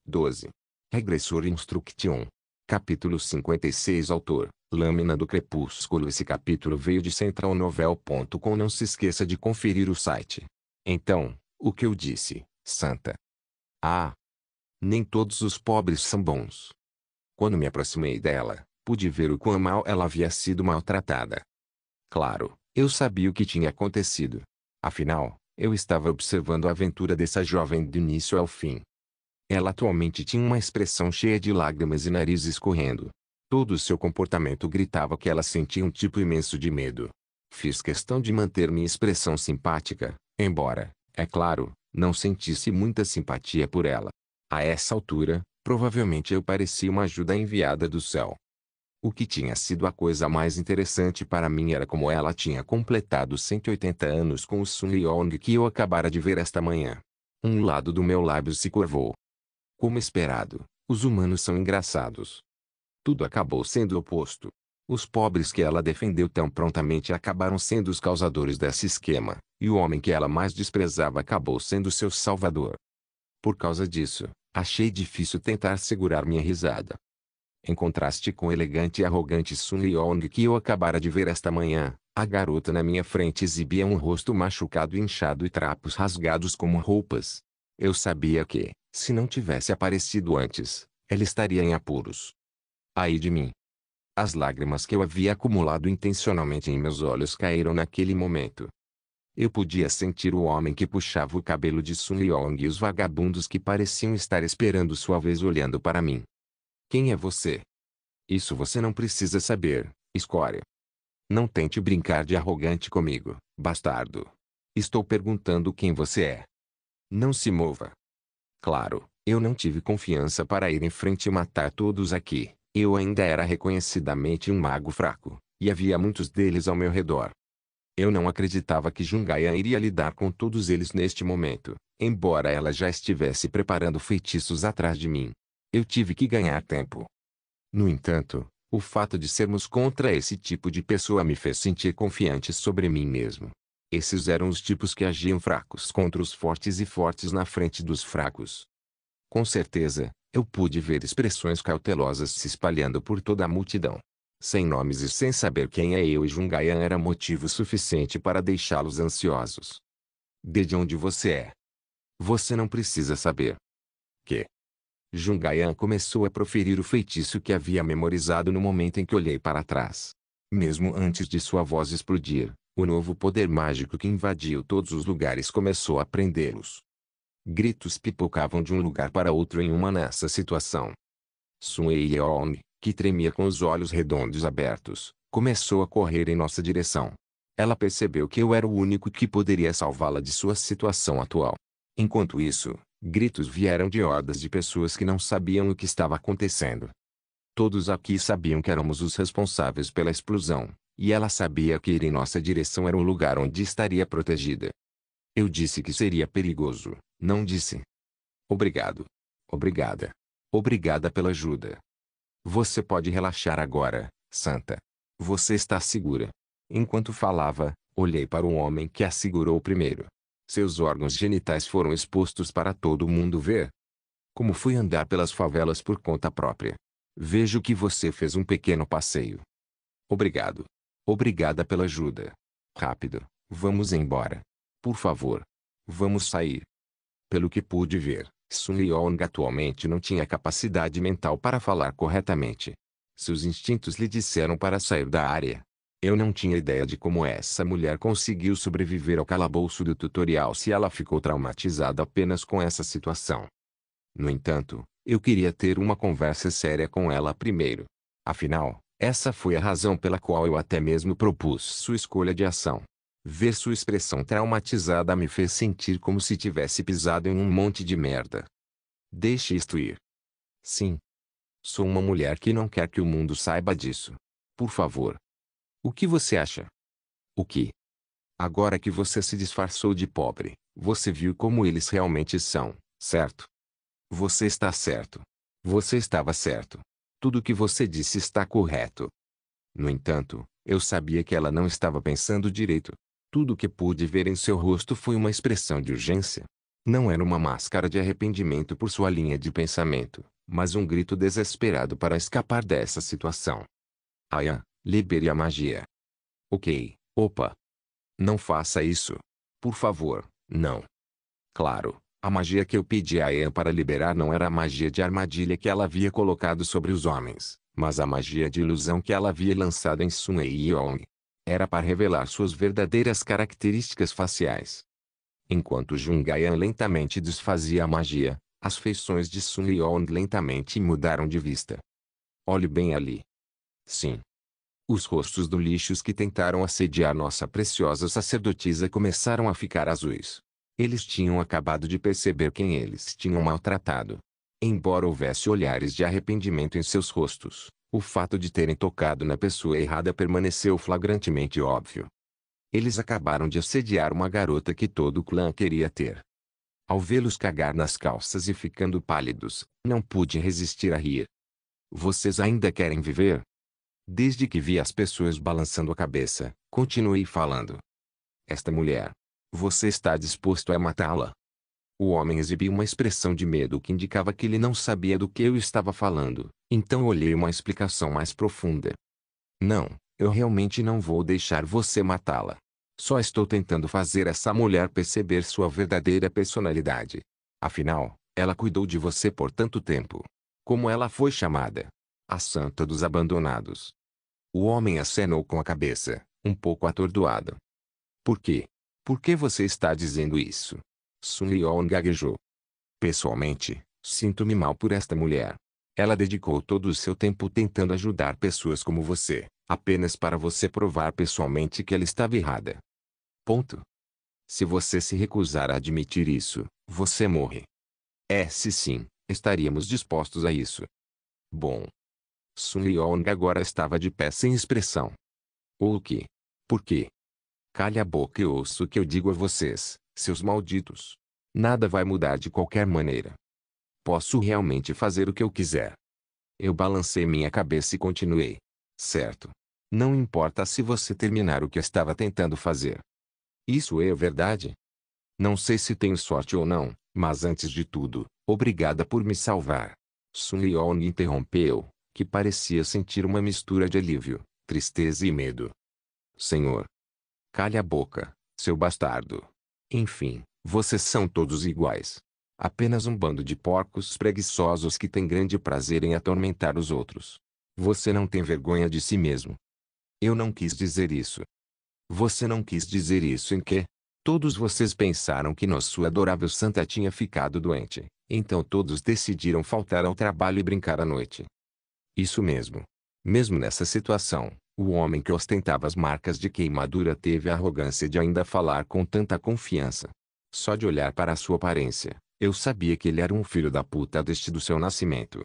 12. Regressor Instruction. Capítulo 56. Autor: Lâmina do Crepúsculo. Esse capítulo veio de centralnovel.com. Não se esqueça de conferir o site. Então, o que eu disse, Santa? Ah! Nem todos os pobres são bons. Quando me aproximei dela, pude ver o quão mal ela havia sido maltratada. Claro, eu sabia o que tinha acontecido. Afinal, eu estava observando a aventura dessa jovem do início ao fim. Ela atualmente tinha uma expressão cheia de lágrimas e nariz escorrendo. Todo o seu comportamento gritava que ela sentia um tipo imenso de medo. Fiz questão de manter minha expressão simpática, embora, é claro, não sentisse muita simpatia por ela. A essa altura, provavelmente eu parecia uma ajuda enviada do céu. O que tinha sido a coisa mais interessante para mim era como ela tinha completado 180 anos com o Sun Yeong que eu acabara de ver esta manhã. Um lado do meu lábio se curvou. Como esperado, os humanos são engraçados. Tudo acabou sendo o oposto. Os pobres que ela defendeu tão prontamente acabaram sendo os causadores desse esquema, e o homem que ela mais desprezava acabou sendo seu salvador. Por causa disso, achei difícil tentar segurar minha risada. Em contraste com o elegante e arrogante Sun Yeong que eu acabara de ver esta manhã, a garota na minha frente exibia um rosto machucado e inchado e trapos rasgados como roupas. Eu sabia que, se não tivesse aparecido antes, ela estaria em apuros. Ai de mim! As lágrimas que eu havia acumulado intencionalmente em meus olhos caíram naquele momento. Eu podia sentir o homem que puxava o cabelo de Sun Yeong e os vagabundos que pareciam estar esperando sua vez olhando para mim. Quem é você? Isso você não precisa saber, escória. Não tente brincar de arrogante comigo, bastardo. Estou perguntando quem você é. Não se mova. Claro, eu não tive confiança para ir em frente e matar todos aqui. Eu ainda era reconhecidamente um mago fraco, e havia muitos deles ao meu redor. Eu não acreditava que Jungayan iria lidar com todos eles neste momento, embora ela já estivesse preparando feitiços atrás de mim. Eu tive que ganhar tempo. No entanto, o fato de sermos contra esse tipo de pessoa me fez sentir confiante sobre mim mesmo. Esses eram os tipos que agiam fracos contra os fortes e fortes na frente dos fracos. Com certeza, eu pude ver expressões cautelosas se espalhando por toda a multidão. Sem nomes e sem saber quem é eu e Jungayan era motivo suficiente para deixá-los ansiosos. De onde você é? Você não precisa saber. Que? Jungayan começou a proferir o feitiço que havia memorizado no momento em que olhei para trás. Mesmo antes de sua voz explodir, o novo poder mágico que invadiu todos os lugares começou a prendê-los. Gritos pipocavam de um lugar para outro em uma nessa situação. Sun Yeong, que tremia com os olhos redondos abertos, começou a correr em nossa direção. Ela percebeu que eu era o único que poderia salvá-la de sua situação atual. Enquanto isso, gritos vieram de hordas de pessoas que não sabiam o que estava acontecendo. Todos aqui sabiam que éramos os responsáveis pela explosão, e ela sabia que ir em nossa direção era um lugar onde estaria protegida. Eu disse que seria perigoso, não disse? Obrigado. Obrigada. Obrigada pela ajuda. Você pode relaxar agora, Santa. Você está segura. Enquanto falava, olhei para o homem que a segurou primeiro. Seus órgãos genitais foram expostos para todo mundo ver. Como foi andar pelas favelas por conta própria? Vejo que você fez um pequeno passeio. Obrigado. Obrigada pela ajuda. Rápido, vamos embora. Por favor. Vamos sair. Pelo que pude ver, Sun Yeong atualmente não tinha capacidade mental para falar corretamente. Seus instintos lhe disseram para sair da área. Eu não tinha ideia de como essa mulher conseguiu sobreviver ao calabouço do tutorial se ela ficou traumatizada apenas com essa situação. No entanto, eu queria ter uma conversa séria com ela primeiro. Afinal, essa foi a razão pela qual eu até mesmo propus sua escolha de ação. Ver sua expressão traumatizada me fez sentir como se tivesse pisado em um monte de merda. Deixe isto ir. Sim. Sou uma mulher que não quer que o mundo saiba disso. Por favor. O que você acha? O que? Agora que você se disfarçou de pobre, você viu como eles realmente são, certo? Você está certo. Você estava certo. Tudo o que você disse está correto. No entanto, eu sabia que ela não estava pensando direito. Tudo o que pude ver em seu rosto foi uma expressão de urgência. Não era uma máscara de arrependimento por sua linha de pensamento, mas um grito desesperado para escapar dessa situação. Aya, libere a magia. Ok, opa. Não faça isso. Por favor, não. Claro, a magia que eu pedi a Aya para liberar não era a magia de armadilha que ela havia colocado sobre os homens, mas a magia de ilusão que ela havia lançado em Sun Yeong. Era para revelar suas verdadeiras características faciais. Enquanto Jungayan lentamente desfazia a magia, as feições de Sun Yeong lentamente mudaram de vista. Olhe bem ali. Sim. Os rostos do lixos que tentaram assediar nossa preciosa sacerdotisa começaram a ficar azuis. Eles tinham acabado de perceber quem eles tinham maltratado. Embora houvesse olhares de arrependimento em seus rostos, o fato de terem tocado na pessoa errada permaneceu flagrantemente óbvio. Eles acabaram de assediar uma garota que todo o clã queria ter. Ao vê-los cagar nas calças e ficando pálidos, não pude resistir a rir. Vocês ainda querem viver? Desde que vi as pessoas balançando a cabeça, continuei falando. Esta mulher. Você está disposto a matá-la? O homem exibiu uma expressão de medo que indicava que ele não sabia do que eu estava falando, então olhei uma explicação mais profunda. Não, eu realmente não vou deixar você matá-la. Só estou tentando fazer essa mulher perceber sua verdadeira personalidade. Afinal, ela cuidou de você por tanto tempo. Como ela foi chamada? A Santa dos Abandonados. O homem acenou com a cabeça, um pouco atordoado. Por quê? Por que você está dizendo isso? Sun Yeon gaguejou. Pessoalmente, sinto-me mal por esta mulher. Ela dedicou todo o seu tempo tentando ajudar pessoas como você, apenas para você provar pessoalmente que ela estava errada. Ponto. Se você se recusar a admitir isso, você morre. Se sim, estaríamos dispostos a isso. Bom. Sun Yeong agora estava de pé sem expressão. Ou o quê? Por quê? Calhe a boca e ouça o que eu digo a vocês, seus malditos. Nada vai mudar de qualquer maneira. Posso realmente fazer o que eu quiser. Eu balancei minha cabeça e continuei. Certo. Não importa se você terminar o que estava tentando fazer. Isso é verdade? Não sei se tenho sorte ou não, mas antes de tudo, obrigada por me salvar. Sun Yeong interrompeu, que parecia sentir uma mistura de alívio, tristeza e medo. Senhor. Calhe a boca, seu bastardo. Enfim, vocês são todos iguais. Apenas um bando de porcos preguiçosos que tem grande prazer em atormentar os outros. Você não tem vergonha de si mesmo. Eu não quis dizer isso. Você não quis dizer isso em quê? Todos vocês pensaram que nossa adorável santa tinha ficado doente, então todos decidiram faltar ao trabalho e brincar à noite. Isso mesmo. Mesmo nessa situação, o homem que ostentava as marcas de queimadura teve a arrogância de ainda falar com tanta confiança. Só de olhar para a sua aparência, eu sabia que ele era um filho da puta desde do seu nascimento.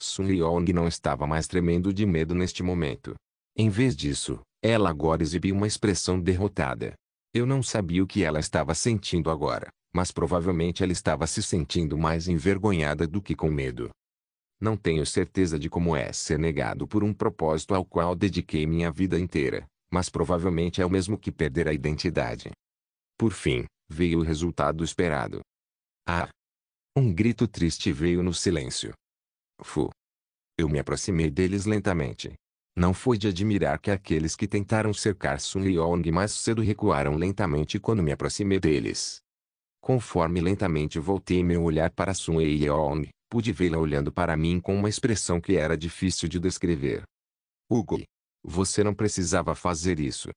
Sun Yeong não estava mais tremendo de medo neste momento. Em vez disso, ela agora exibia uma expressão derrotada. Eu não sabia o que ela estava sentindo agora, mas provavelmente ela estava se sentindo mais envergonhada do que com medo. Não tenho certeza de como é ser negado por um propósito ao qual dediquei minha vida inteira, mas provavelmente é o mesmo que perder a identidade. Por fim, veio o resultado esperado. Ah! Um grito triste veio no silêncio. Fu. Eu me aproximei deles lentamente. Não foi de admirar que aqueles que tentaram cercar Sun Yeong mais cedo recuaram lentamente quando me aproximei deles. Conforme lentamente voltei meu olhar para Sun Yeong, pude vê-la olhando para mim com uma expressão que era difícil de descrever. Hugo, você não precisava fazer isso.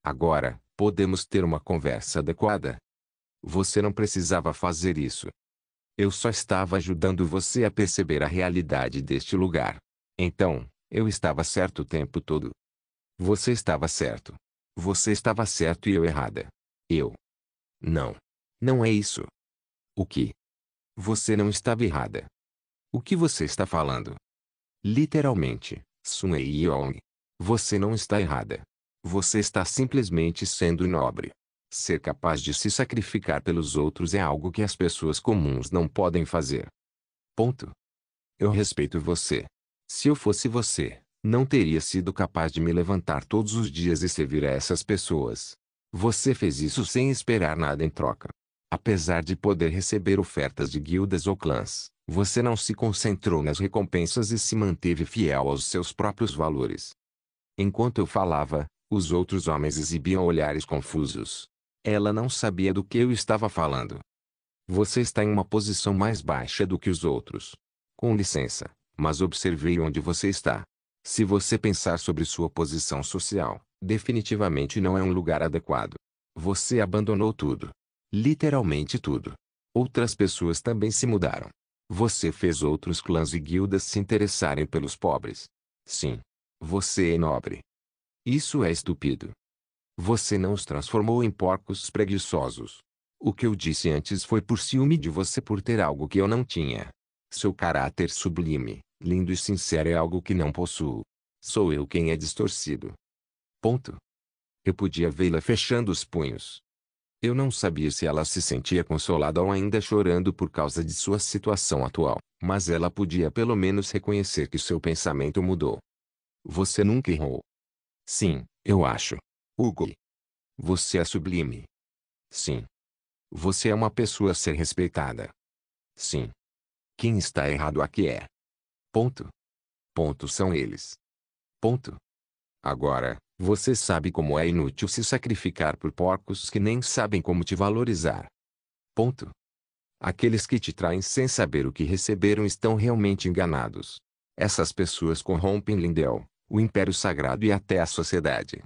Agora, podemos ter uma conversa adequada. Você não precisava fazer isso. Eu só estava ajudando você a perceber a realidade deste lugar. Então, eu estava certo o tempo todo. Você estava certo. Você estava certo e eu errada. Eu. Não. Não é isso. O que? Você não estava errada. O que você está falando? Literalmente, Sun Yeong. Você não está errada. Você está simplesmente sendo nobre. Ser capaz de se sacrificar pelos outros é algo que as pessoas comuns não podem fazer. Ponto. Eu respeito você. Se eu fosse você, não teria sido capaz de me levantar todos os dias e servir a essas pessoas. Você fez isso sem esperar nada em troca. Apesar de poder receber ofertas de guildas ou clãs, você não se concentrou nas recompensas e se manteve fiel aos seus próprios valores. Enquanto eu falava, os outros homens exibiam olhares confusos. Ela não sabia do que eu estava falando. Você está em uma posição mais baixa do que os outros. Com licença, mas observei onde você está. Se você pensar sobre sua posição social, definitivamente não é um lugar adequado. Você abandonou tudo. Literalmente tudo. Outras pessoas também se mudaram. Você fez outros clãs e guildas se interessarem pelos pobres. Sim. Você é nobre. Isso é estúpido. Você não os transformou em porcos preguiçosos. O que eu disse antes foi por ciúme de você por ter algo que eu não tinha. Seu caráter sublime, lindo e sincero é algo que não possuo. Sou eu quem é distorcido. Ponto. Eu podia vê-la fechando os punhos. Eu não sabia se ela se sentia consolada ou ainda chorando por causa de sua situação atual, mas ela podia pelo menos reconhecer que seu pensamento mudou. Você nunca errou. Sim, eu acho. Hugo. Você é sublime. Sim. Você é uma pessoa a ser respeitada. Sim. Quem está errado aqui é. Ponto. Ponto são eles. Ponto. Agora, você sabe como é inútil se sacrificar por porcos que nem sabem como te valorizar. Ponto. Aqueles que te traem sem saber o que receberam estão realmente enganados. Essas pessoas corrompem Lindell, o Império Sagrado e até a sociedade.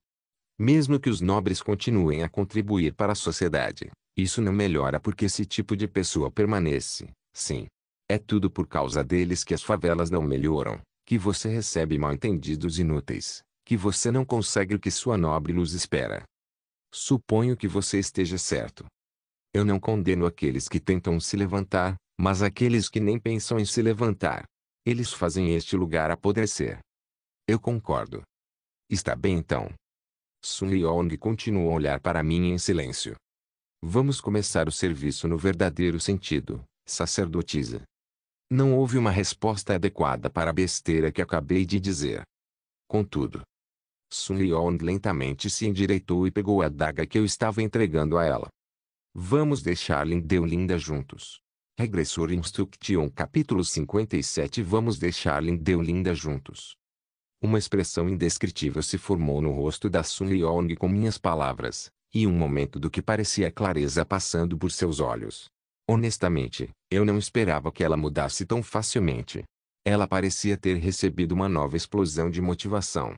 Mesmo que os nobres continuem a contribuir para a sociedade, isso não melhora porque esse tipo de pessoa permanece. Sim. É tudo por causa deles que as favelas não melhoram, que você recebe mal-entendidos inúteis, que você não consegue o que sua nobre luz espera. Suponho que você esteja certo. Eu não condeno aqueles que tentam se levantar, mas aqueles que nem pensam em se levantar. Eles fazem este lugar apodrecer. Eu concordo. Está bem então. Sun Liong continuou a olhar para mim em silêncio. Vamos começar o serviço no verdadeiro sentido, sacerdotisa. Não houve uma resposta adequada para a besteira que acabei de dizer. Contudo, Sun Liong lentamente se endireitou e pegou a adaga que eu estava entregando a ela. Vamos deixar Lindeu linda juntos. Regressor Instruction capítulo 57. Vamos deixar Lindeu linda juntos. Uma expressão indescritível se formou no rosto da Sun Liong com minhas palavras, e um momento do que parecia clareza passando por seus olhos. Honestamente, eu não esperava que ela mudasse tão facilmente. Ela parecia ter recebido uma nova explosão de motivação.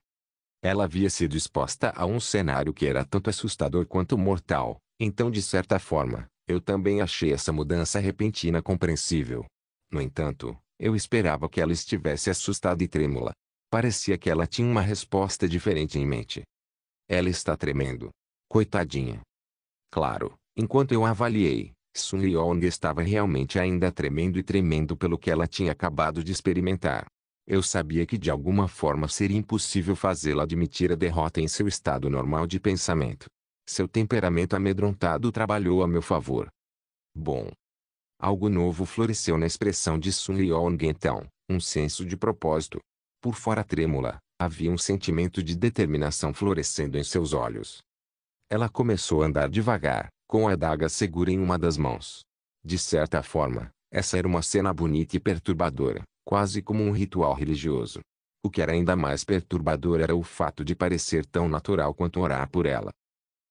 Ela havia sido exposta a um cenário que era tanto assustador quanto mortal, então de certa forma, eu também achei essa mudança repentina compreensível. No entanto, eu esperava que ela estivesse assustada e trêmula. Parecia que ela tinha uma resposta diferente em mente. Ela está tremendo. Coitadinha. Claro, enquanto eu a avaliei, Sun Liong estava realmente ainda tremendo e tremendo pelo que ela tinha acabado de experimentar. Eu sabia que de alguma forma seria impossível fazê-la admitir a derrota em seu estado normal de pensamento. Seu temperamento amedrontado trabalhou a meu favor. Bom. Algo novo floresceu na expressão de Sun Liong então, um senso de propósito. Por fora trêmula, havia um sentimento de determinação florescendo em seus olhos. Ela começou a andar devagar, com a adaga segura em uma das mãos. De certa forma, essa era uma cena bonita e perturbadora, quase como um ritual religioso. O que era ainda mais perturbador era o fato de parecer tão natural quanto orar por ela.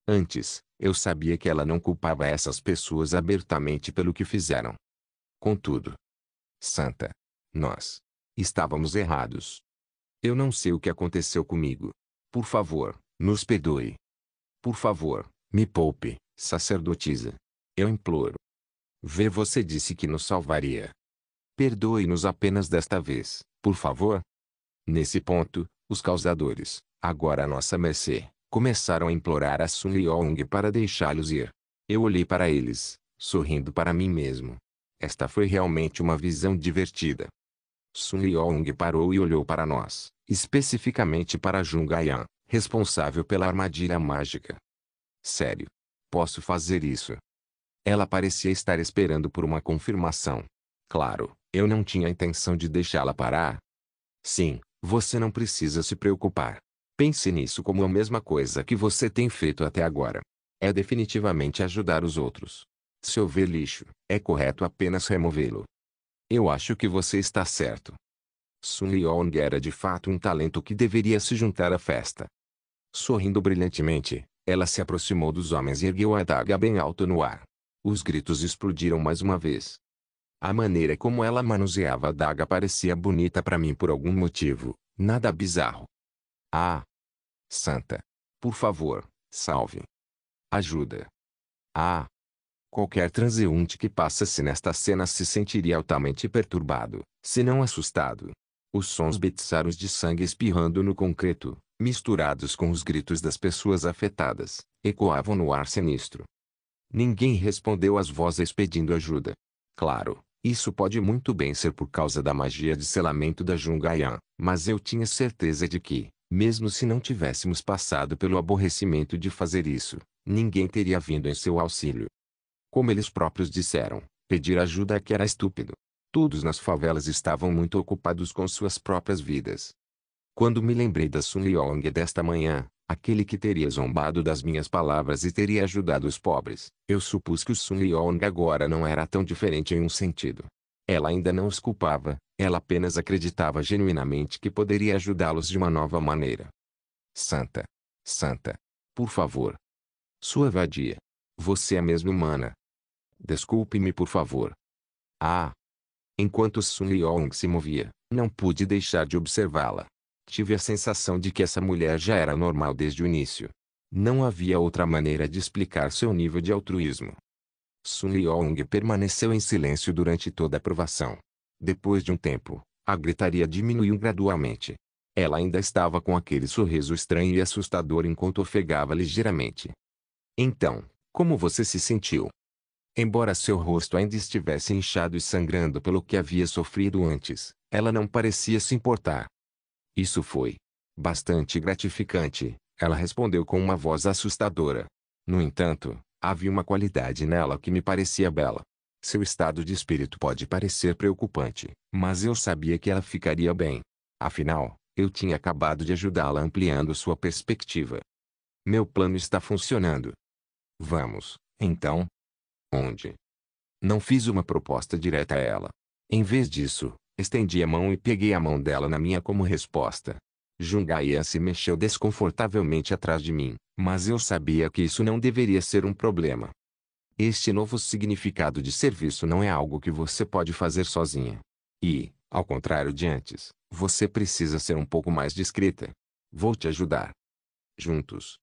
Antes, eu sabia que ela não culpava essas pessoas abertamente pelo que fizeram. Contudo, Santa, nós estávamos errados. Eu não sei o que aconteceu comigo. Por favor, nos perdoe. Por favor, me poupe, sacerdotisa. Eu imploro. Você disse que nos salvaria. Perdoe-nos apenas desta vez, por favor. Nesse ponto, os causadores, agora à nossa mercê, começaram a implorar a Sun Liong para deixá-los ir. Eu olhei para eles, sorrindo para mim mesmo. Esta foi realmente uma visão divertida. Sun Liong parou e olhou para nós, especificamente para Jun Gaian, responsável pela armadilha mágica. Sério? Posso fazer isso? Ela parecia estar esperando por uma confirmação. Claro, eu não tinha a intenção de deixá-la parar. Sim, você não precisa se preocupar. Pense nisso como a mesma coisa que você tem feito até agora. É definitivamente ajudar os outros. Se houver lixo, é correto apenas removê-lo. Eu acho que você está certo. Sun Leong era de fato um talento que deveria se juntar à festa. Sorrindo brilhantemente, ela se aproximou dos homens e ergueu a adaga bem alto no ar. Os gritos explodiram mais uma vez. A maneira como ela manuseava a adaga parecia bonita para mim por algum motivo, nada bizarro. Ah! Santa! Por favor, salve! Ajuda! Ah! Qualquer transeunte que passasse nesta cena se sentiria altamente perturbado, se não assustado. Os sons bizarros de sangue espirrando no concreto, misturados com os gritos das pessoas afetadas, ecoavam no ar sinistro. Ninguém respondeu às vozes pedindo ajuda. Claro, isso pode muito bem ser por causa da magia de selamento da Jungaian, mas eu tinha certeza de que, mesmo se não tivéssemos passado pelo aborrecimento de fazer isso, ninguém teria vindo em seu auxílio. Como eles próprios disseram, pedir ajuda é que era estúpido. Todos nas favelas estavam muito ocupados com suas próprias vidas. Quando me lembrei da Sun Leong desta manhã, aquele que teria zombado das minhas palavras e teria ajudado os pobres, eu supus que o Sun Leong agora não era tão diferente em um sentido. Ela ainda não os culpava, ela apenas acreditava genuinamente que poderia ajudá-los de uma nova maneira. Santa! Santa! Por favor! Sua vadia! Você é mesmo humana. Desculpe-me por favor. Ah! Enquanto Sun Leong se movia, não pude deixar de observá-la. Tive a sensação de que essa mulher já era normal desde o início. Não havia outra maneira de explicar seu nível de altruísmo. Sun Leong permaneceu em silêncio durante toda a provação. Depois de um tempo, a gritaria diminuiu gradualmente. Ela ainda estava com aquele sorriso estranho e assustador enquanto ofegava ligeiramente. Então, como você se sentiu? Embora seu rosto ainda estivesse inchado e sangrando pelo que havia sofrido antes, ela não parecia se importar. Isso foi bastante gratificante, ela respondeu com uma voz assustadora. No entanto, havia uma qualidade nela que me parecia bela. Seu estado de espírito pode parecer preocupante, mas eu sabia que ela ficaria bem. Afinal, eu tinha acabado de ajudá-la ampliando sua perspectiva. Meu plano está funcionando. Vamos, então. Onde? Não fiz uma proposta direta a ela. Em vez disso, estendi a mão e peguei a mão dela na minha como resposta. Jungaian se mexeu desconfortavelmente atrás de mim, mas eu sabia que isso não deveria ser um problema. Este novo significado de serviço não é algo que você pode fazer sozinha. E, ao contrário de antes, você precisa ser um pouco mais discreta. Vou te ajudar. Juntos.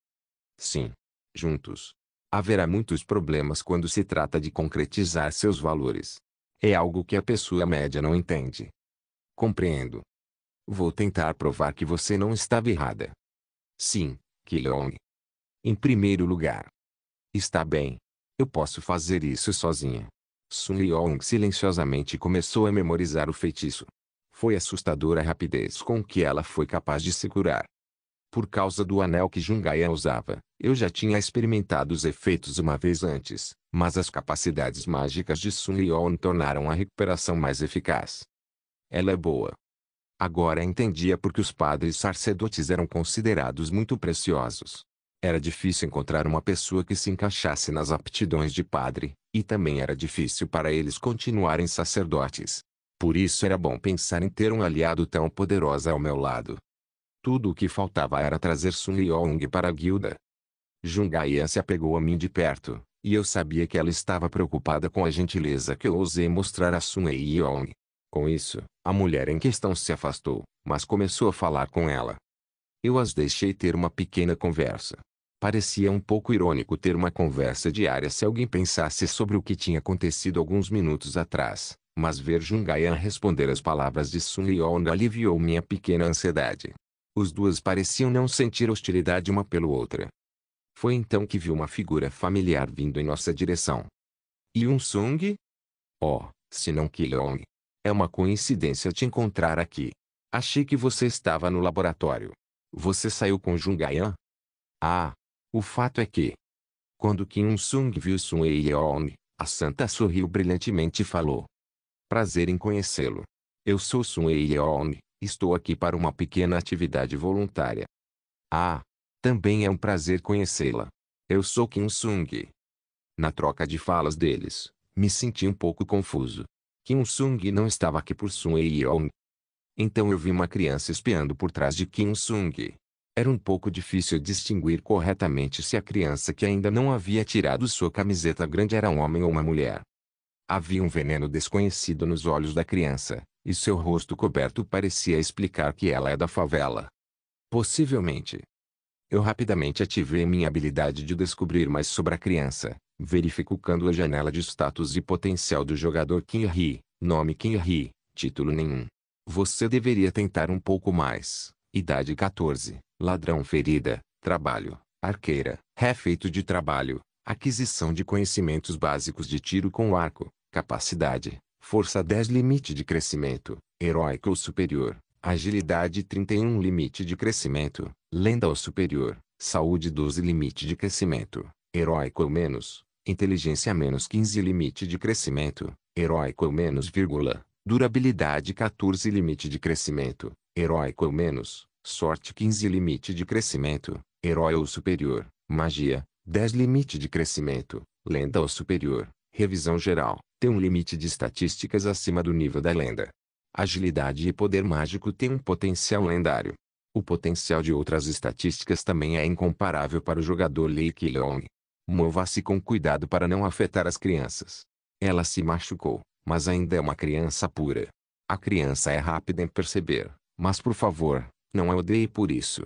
Sim. Juntos. Haverá muitos problemas quando se trata de concretizar seus valores. É algo que a pessoa média não entende. Compreendo. Vou tentar provar que você não estava errada. Sim, Keelong. Em primeiro lugar. Está bem. Eu posso fazer isso sozinha. Sun Leong silenciosamente começou a memorizar o feitiço. Foi assustadora a rapidez com que ela foi capaz de segurar. Por causa do anel que Jungaian usava, eu já tinha experimentado os efeitos uma vez antes, mas as capacidades mágicas de Sun Leong tornaram a recuperação mais eficaz. Ela é boa. Agora entendia por que os padres sacerdotes eram considerados muito preciosos. Era difícil encontrar uma pessoa que se encaixasse nas aptidões de padre, e também era difícil para eles continuarem sacerdotes. Por isso era bom pensar em ter um aliado tão poderoso ao meu lado. Tudo o que faltava era trazer Sun Leong para a guilda. Jungaian se apegou a mim de perto, e eu sabia que ela estava preocupada com a gentileza que eu ousei mostrar a Sun Leong. Com isso, a mulher em questão se afastou, mas começou a falar com ela. Eu as deixei ter uma pequena conversa. Parecia um pouco irônico ter uma conversa diária se alguém pensasse sobre o que tinha acontecido alguns minutos atrás, mas ver Jungaian responder às palavras de Sun Leong aliviou minha pequena ansiedade. Os dois pareciam não sentir hostilidade uma pela outra. Foi então que vi uma figura familiar vindo em nossa direção. Yun Sung? Oh, se não Keelong. É uma coincidência te encontrar aqui. Achei que você estava no laboratório. Você saiu com Jungaian? Ah, o fato é que... Quando Kyun Sung viu Sun Leong, a santa sorriu brilhantemente e falou. Prazer em conhecê-lo. Eu sou Sun Leong. Estou aqui para uma pequena atividade voluntária. Ah, também é um prazer conhecê-la. Eu sou Kim Sung. Na troca de falas deles, me senti um pouco confuso. Kim Sung não estava aqui por Sun Yeong. Então eu vi uma criança espiando por trás de Kim Sung. Era um pouco difícil distinguir corretamente se a criança que ainda não havia tirado sua camiseta grande era um homem ou uma mulher. Havia um veneno desconhecido nos olhos da criança, e seu rosto coberto parecia explicar que ela é da favela. Possivelmente. Eu rapidamente ativei minha habilidade de descobrir mais sobre a criança, verificando a janela de status e potencial do jogador Kim Hee, nome Kim Hee, título nenhum. Você deveria tentar um pouco mais. Idade 14, ladrão ferida, trabalho, arqueira, refeito de trabalho, aquisição de conhecimentos básicos de tiro com arco, capacidade, força 10 limite de crescimento, heróico ou superior, agilidade 31 limite de crescimento, lenda ou superior, saúde 12 limite de crescimento, heróico ou menos, inteligência menos 15 limite de crescimento, heróico ou menos, durabilidade 14 limite de crescimento, heróico ou menos, sorte 15 limite de crescimento, herói ou superior, magia, 10 limite de crescimento, lenda ou superior, revisão geral, tem um limite de estatísticas acima do nível da lenda. Agilidade e poder mágico tem um potencial lendário. O potencial de outras estatísticas também é incomparável para o jogador Lee Ki-yong. Mova-se com cuidado para não afetar as crianças. Ela se machucou, mas ainda é uma criança pura. A criança é rápida em perceber, mas por favor, não a odeie por isso.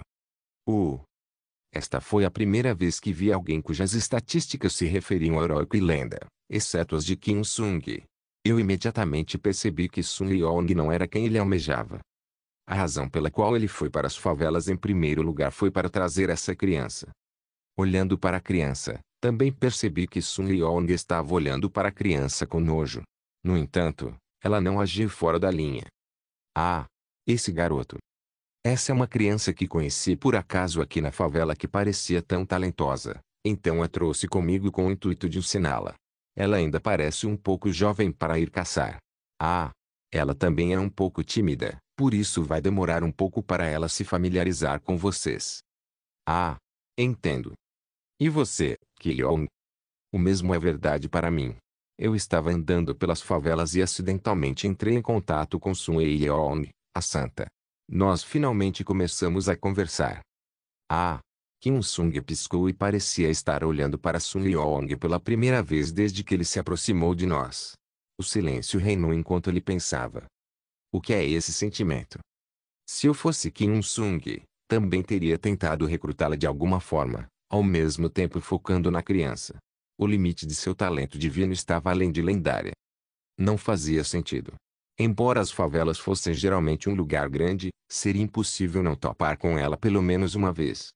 Esta foi a primeira vez que vi alguém cujas estatísticas se referiam a heróico e lenda, exceto as de Kim Sung. Eu imediatamente percebi que Sun Yeong não era quem ele almejava. A razão pela qual ele foi para as favelas em primeiro lugar foi para trazer essa criança. Olhando para a criança, também percebi que Sun Yeong estava olhando para a criança com nojo. No entanto, ela não agiu fora da linha. Ah, esse garoto. Essa é uma criança que conheci por acaso aqui na favela que parecia tão talentosa, então a trouxe comigo com o intuito de ensiná-la. Ela ainda parece um pouco jovem para ir caçar. Ah, ela também é um pouco tímida, por isso vai demorar um pouco para ela se familiarizar com vocês. Ah, entendo. E você, Ki-yong? O mesmo é verdade para mim. Eu estava andando pelas favelas e acidentalmente entrei em contato com Sun Yeong, a santa. Nós finalmente começamos a conversar. Ah! Kim Sung piscou e parecia estar olhando para Sun Yeong pela primeira vez desde que ele se aproximou de nós. O silêncio reinou enquanto ele pensava. O que é esse sentimento? Se eu fosse Kim Sung, também teria tentado recrutá-la de alguma forma, ao mesmo tempo focando na criança. O limite de seu talento divino estava além de lendária. Não fazia sentido. Embora as favelas fossem geralmente um lugar grande, seria impossível não topar com ela pelo menos uma vez.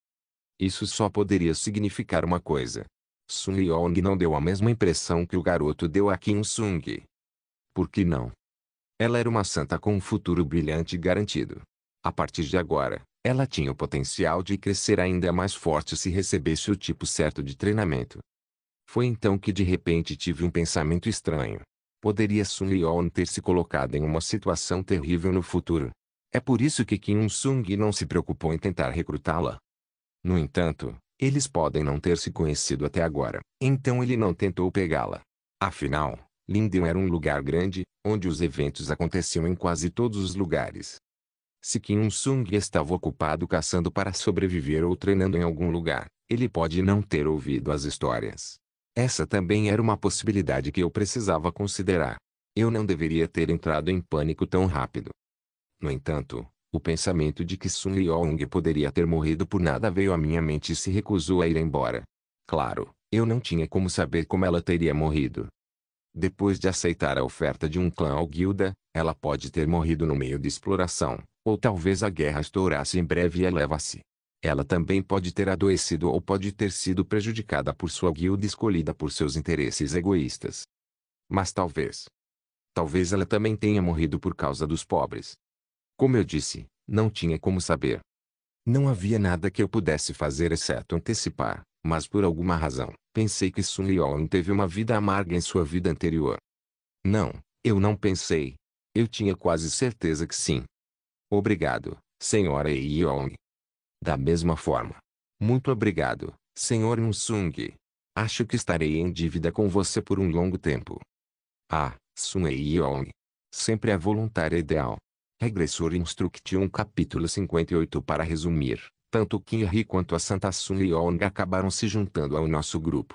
Isso só poderia significar uma coisa. Sun Yeong não deu a mesma impressão que o garoto deu a Kim Sung. Por que não? Ela era uma santa com um futuro brilhante garantido. A partir de agora, ela tinha o potencial de crescer ainda mais forte se recebesse o tipo certo de treinamento. Foi então que de repente tive um pensamento estranho. Poderia Sun Yeong ter se colocado em uma situação terrível no futuro. É por isso que Kim Sung não se preocupou em tentar recrutá-la. No entanto, eles podem não ter se conhecido até agora, então ele não tentou pegá-la. Afinal, Lindon era um lugar grande, onde os eventos aconteciam em quase todos os lugares. Se Kim Sung estava ocupado caçando para sobreviver ou treinando em algum lugar, ele pode não ter ouvido as histórias. Essa também era uma possibilidade que eu precisava considerar. Eu não deveria ter entrado em pânico tão rápido. No entanto, o pensamento de que Sun Yeong poderia ter morrido por nada veio à minha mente e se recusou a ir embora. Claro, eu não tinha como saber como ela teria morrido. Depois de aceitar a oferta de um clã ou guilda, ela pode ter morrido no meio de exploração, ou talvez a guerra estourasse em breve e eleva-se. Ela também pode ter adoecido ou pode ter sido prejudicada por sua guilda escolhida por seus interesses egoístas. Mas talvez ela também tenha morrido por causa dos pobres. Como eu disse, não tinha como saber. Não havia nada que eu pudesse fazer exceto antecipar, mas por alguma razão, pensei que Sun Yeong teve uma vida amarga em sua vida anterior. Não, eu não pensei. Eu tinha quase certeza que sim. Obrigado, Senhora Yeong. Da mesma forma. Muito obrigado, Sr. Sung. Acho que estarei em dívida com você por um longo tempo. Ah, Sun Yeong. Sempre a voluntária ideal. Regressor Instruction capítulo 58. Para resumir, tanto Kim Hee quanto a Santa Sun Yeong acabaram se juntando ao nosso grupo.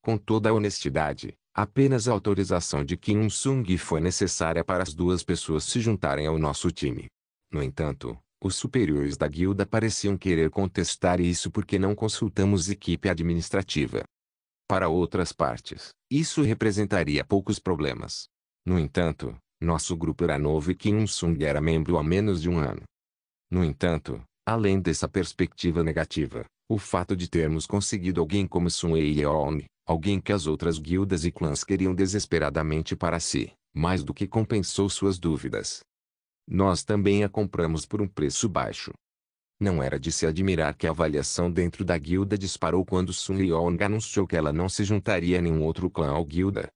Com toda a honestidade, apenas a autorização de Kim Un-sung foi necessária para as duas pessoas se juntarem ao nosso time. No entanto, os superiores da guilda pareciam querer contestar isso porque não consultamos equipe administrativa. Para outras partes, isso representaria poucos problemas. No entanto, nosso grupo era novo e Kim Un-sung era membro há menos de um ano. No entanto, além dessa perspectiva negativa, o fato de termos conseguido alguém como Sun Yeong, alguém que as outras guildas e clãs queriam desesperadamente para si, mais do que compensou suas dúvidas. Nós também a compramos por um preço baixo. Não era de se admirar que a avaliação dentro da guilda disparou quando Sun Yeong anunciou que ela não se juntaria a nenhum outro clã ou guilda.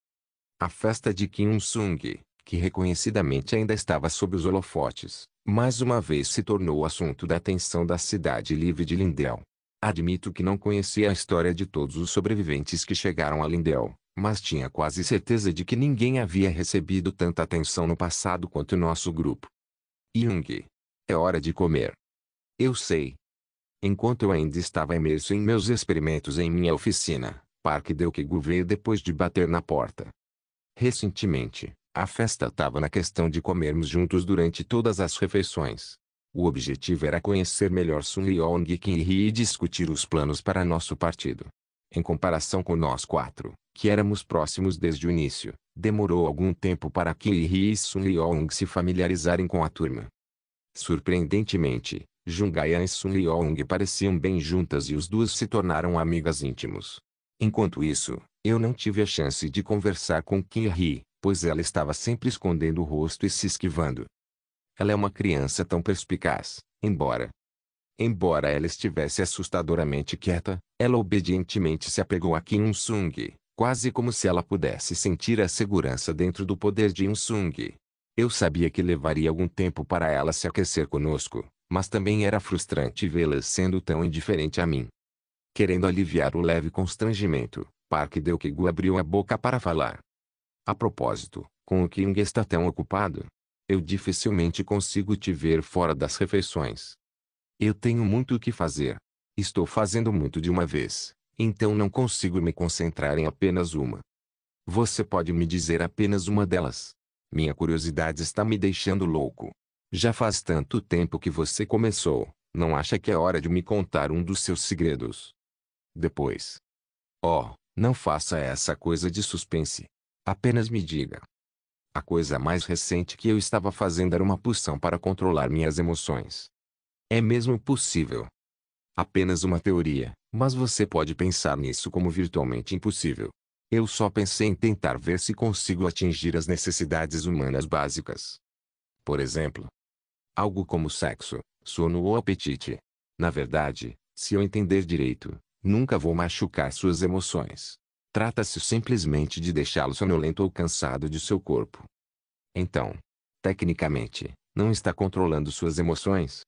A festa de Kim Un-sung, que reconhecidamente ainda estava sob os holofotes, mais uma vez se tornou o assunto da atenção da cidade livre de Lindell. Admito que não conhecia a história de todos os sobreviventes que chegaram a Lindell, mas tinha quase certeza de que ninguém havia recebido tanta atenção no passado quanto nosso grupo. Jung. É hora de comer. Eu sei. Enquanto eu ainda estava imerso em meus experimentos em minha oficina, Park Deok-gu veio depois de bater na porta. Recentemente, a festa estava na questão de comermos juntos durante todas as refeições. O objetivo era conhecer melhor Sun Yeong e Kim Hee e discutir os planos para nosso partido. Em comparação com nós quatro, que éramos próximos desde o início, demorou algum tempo para Kim Hee e Sun Yeong se familiarizarem com a turma. Surpreendentemente, Jung-Ayan e Sun Yeong pareciam bem juntas e os duas se tornaram amigas íntimos. Enquanto isso, eu não tive a chance de conversar com Kim Hee, pois ela estava sempre escondendo o rosto e se esquivando. Ela é uma criança tão perspicaz, embora ela estivesse assustadoramente quieta, ela obedientemente se apegou a Kim Un-sung, quase como se ela pudesse sentir a segurança dentro do poder de Un-sung. Eu sabia que levaria algum tempo para ela se aquecer conosco, mas também era frustrante vê-la sendo tão indiferente a mim. Querendo aliviar o leve constrangimento, Park Deok-gu abriu a boca para falar. A propósito, com o King está tão ocupado? Eu dificilmente consigo te ver fora das refeições. Eu tenho muito o que fazer. Estou fazendo muito de uma vez, então não consigo me concentrar em apenas uma. Você pode me dizer apenas uma delas? Minha curiosidade está me deixando louco. Já faz tanto tempo que você começou, não acha que é hora de me contar um dos seus segredos? Depois. Oh, não faça essa coisa de suspense. Apenas me diga. A coisa mais recente que eu estava fazendo era uma poção para controlar minhas emoções. É mesmo possível? Apenas uma teoria, mas você pode pensar nisso como virtualmente impossível. Eu só pensei em tentar ver se consigo atingir as necessidades humanas básicas. Por exemplo, algo como sexo, sono ou apetite. Na verdade, se eu entender direito, nunca vou machucar suas emoções. Trata-se simplesmente de deixá-lo sonolento ou cansado de seu corpo. Então, tecnicamente, não está controlando suas emoções?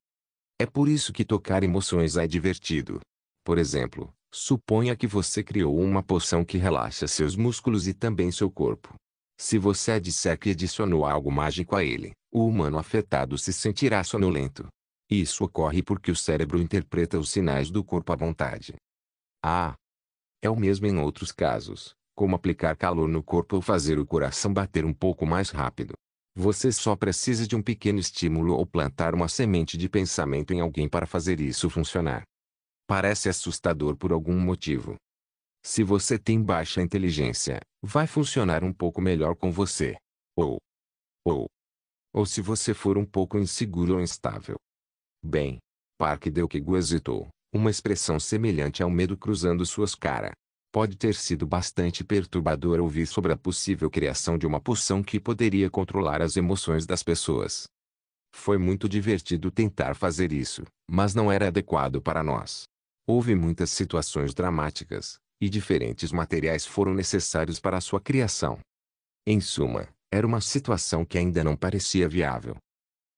É por isso que tocar emoções é divertido. Por exemplo, suponha que você criou uma poção que relaxa seus músculos e também seu corpo. Se você disser que adicionou algo mágico a ele, o humano afetado se sentirá sonolento. Isso ocorre porque o cérebro interpreta os sinais do corpo à vontade. Ah! É o mesmo em outros casos, como aplicar calor no corpo ou fazer o coração bater um pouco mais rápido. Você só precisa de um pequeno estímulo ou plantar uma semente de pensamento em alguém para fazer isso funcionar. Parece assustador por algum motivo. Se você tem baixa inteligência, vai funcionar um pouco melhor com você. Ou, ou, ou se você for um pouco inseguro ou instável. Bem, Park Deok-gu hesitou, uma expressão semelhante ao medo cruzando suas caras. Pode ter sido bastante perturbador ouvir sobre a possível criação de uma poção que poderia controlar as emoções das pessoas. Foi muito divertido tentar fazer isso, mas não era adequado para nós. Houve muitas situações dramáticas, e diferentes materiais foram necessários para sua criação. Em suma, era uma situação que ainda não parecia viável.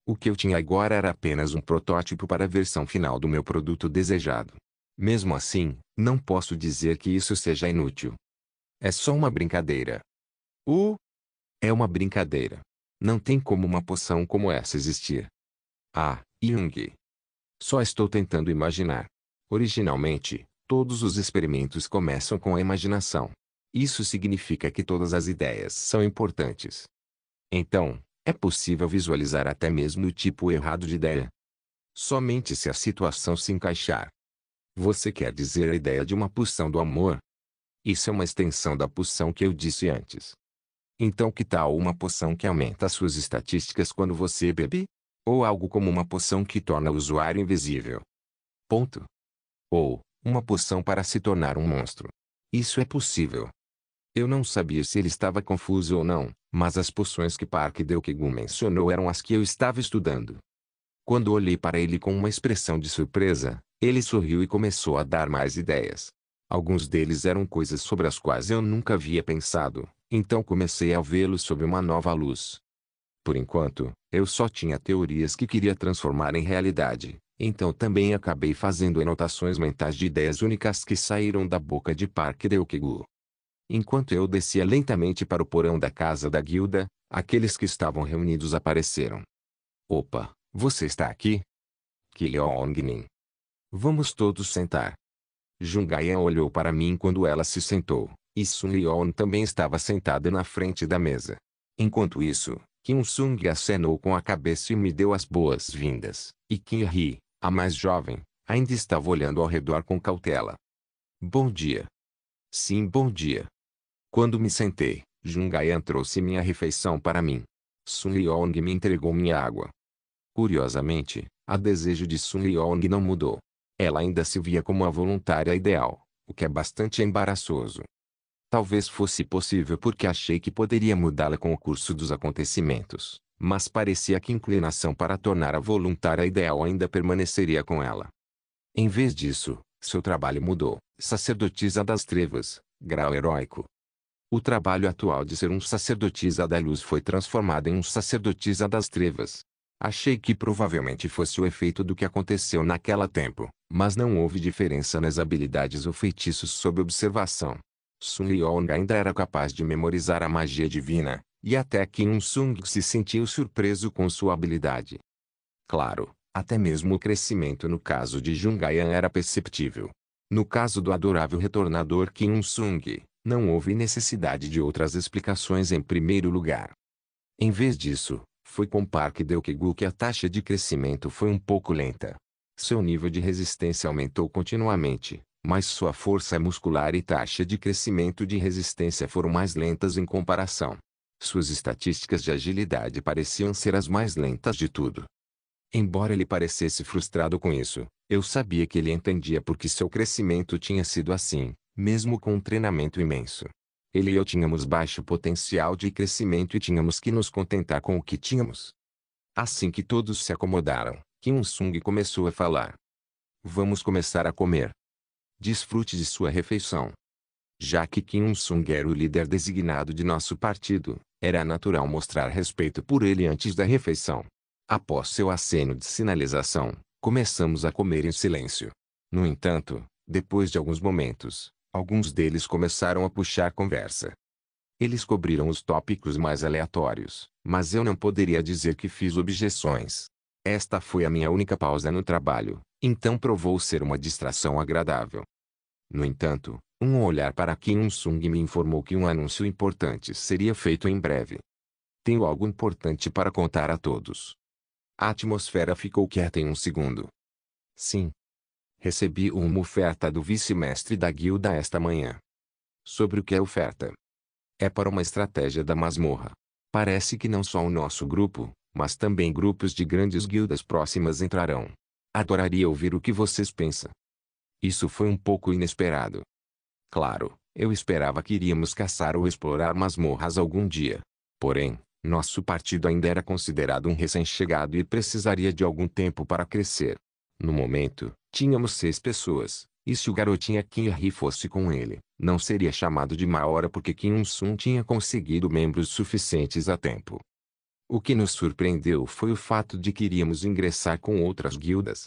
O que eu tinha agora era apenas um protótipo para a versão final do meu produto desejado. Mesmo assim, não posso dizer que isso seja inútil. É só uma brincadeira. É uma brincadeira. Não tem como uma poção como essa existir. Ah, Jung. Só estou tentando imaginar. Originalmente, todos os experimentos começam com a imaginação. Isso significa que todas as ideias são importantes. Então, é possível visualizar até mesmo o tipo errado de ideia. Somente se a situação se encaixar. Você quer dizer a ideia de uma poção do amor? Isso é uma extensão da poção que eu disse antes. Então que tal uma poção que aumenta suas estatísticas quando você bebe? Ou algo como uma poção que torna o usuário invisível? Ponto. Ou, uma poção para se tornar um monstro. Isso é possível. Eu não sabia se ele estava confuso ou não, mas as poções que Park Deukegu mencionou eram as que eu estava estudando. Quando olhei para ele com uma expressão de surpresa, ele sorriu e começou a dar mais ideias. Alguns deles eram coisas sobre as quais eu nunca havia pensado, então comecei a vê-los sob uma nova luz. Por enquanto, eu só tinha teorias que queria transformar em realidade, então também acabei fazendo anotações mentais de ideias únicas que saíram da boca de Park Deukegu. Enquanto eu descia lentamente para o porão da casa da guilda, aqueles que estavam reunidos apareceram. Opa, você está aqui? Kilongnin. Vamos todos sentar. Jungayan olhou para mim quando ela se sentou, e Sun Yeon também estava sentada na frente da mesa. Enquanto isso, Kim Sung acenou com a cabeça e me deu as boas-vindas, e Kim Hee, a mais jovem, ainda estava olhando ao redor com cautela. Bom dia. Sim, bom dia. Quando me sentei, Jungayan trouxe minha refeição para mim. Sun Yeong me entregou minha água. Curiosamente, a desejo de Sun Yeong não mudou. Ela ainda se via como a voluntária ideal, o que é bastante embaraçoso. Talvez fosse possível porque achei que poderia mudá-la com o curso dos acontecimentos, mas parecia que a inclinação para tornar a voluntária ideal ainda permaneceria com ela. Em vez disso, seu trabalho mudou. Sacerdotisa das trevas, grau heróico. O trabalho atual de ser um sacerdotisa da luz foi transformado em um sacerdotisa das trevas. Achei que provavelmente fosse o efeito do que aconteceu naquela tempo, mas não houve diferença nas habilidades ou feitiços sob observação. Sun Yeong ainda era capaz de memorizar a magia divina, e até Kim Sung se sentiu surpreso com sua habilidade. Claro, até mesmo o crescimento no caso de Jungayan era perceptível. No caso do adorável retornador Kim Sung, não houve necessidade de outras explicações em primeiro lugar. Em vez disso, foi com Park Deukegu que a taxa de crescimento foi um pouco lenta. Seu nível de resistência aumentou continuamente, mas sua força muscular e taxa de crescimento de resistência foram mais lentas em comparação. Suas estatísticas de agilidade pareciam ser as mais lentas de tudo. Embora ele parecesse frustrado com isso, eu sabia que ele entendia por que seu crescimento tinha sido assim, mesmo com um treinamento imenso. Ele e eu tínhamos baixo potencial de crescimento e tínhamos que nos contentar com o que tínhamos. Assim que todos se acomodaram, Kim Sung começou a falar. Vamos começar a comer. Desfrute de sua refeição. Já que Kim Sung era o líder designado de nosso partido, era natural mostrar respeito por ele antes da refeição. Após seu aceno de sinalização, começamos a comer em silêncio. No entanto, depois de alguns momentos, alguns deles começaram a puxar conversa. Eles cobriram os tópicos mais aleatórios, mas eu não poderia dizer que fiz objeções. Esta foi a minha única pausa no trabalho, então provou ser uma distração agradável. No entanto, um olhar para Kim Sung me informou que um anúncio importante seria feito em breve. Tenho algo importante para contar a todos. A atmosfera ficou quieta em um segundo. Sim. Recebi uma oferta do vice-mestre da guilda esta manhã. Sobre o que é a oferta? É para uma estratégia da masmorra. Parece que não só o nosso grupo, mas também grupos de grandes guildas próximas entrarão. Adoraria ouvir o que vocês pensam. Isso foi um pouco inesperado. Claro, eu esperava que iríamos caçar ou explorar masmorras algum dia. Porém, nosso partido ainda era considerado um recém-chegado e precisaria de algum tempo para crescer. No momento, tínhamos 6 pessoas, e se o garotinho Kim Hee fosse com ele, não seria chamado de má hora porque Kim Sun tinha conseguido membros suficientes a tempo. O que nos surpreendeu foi o fato de que iríamos ingressar com outras guildas.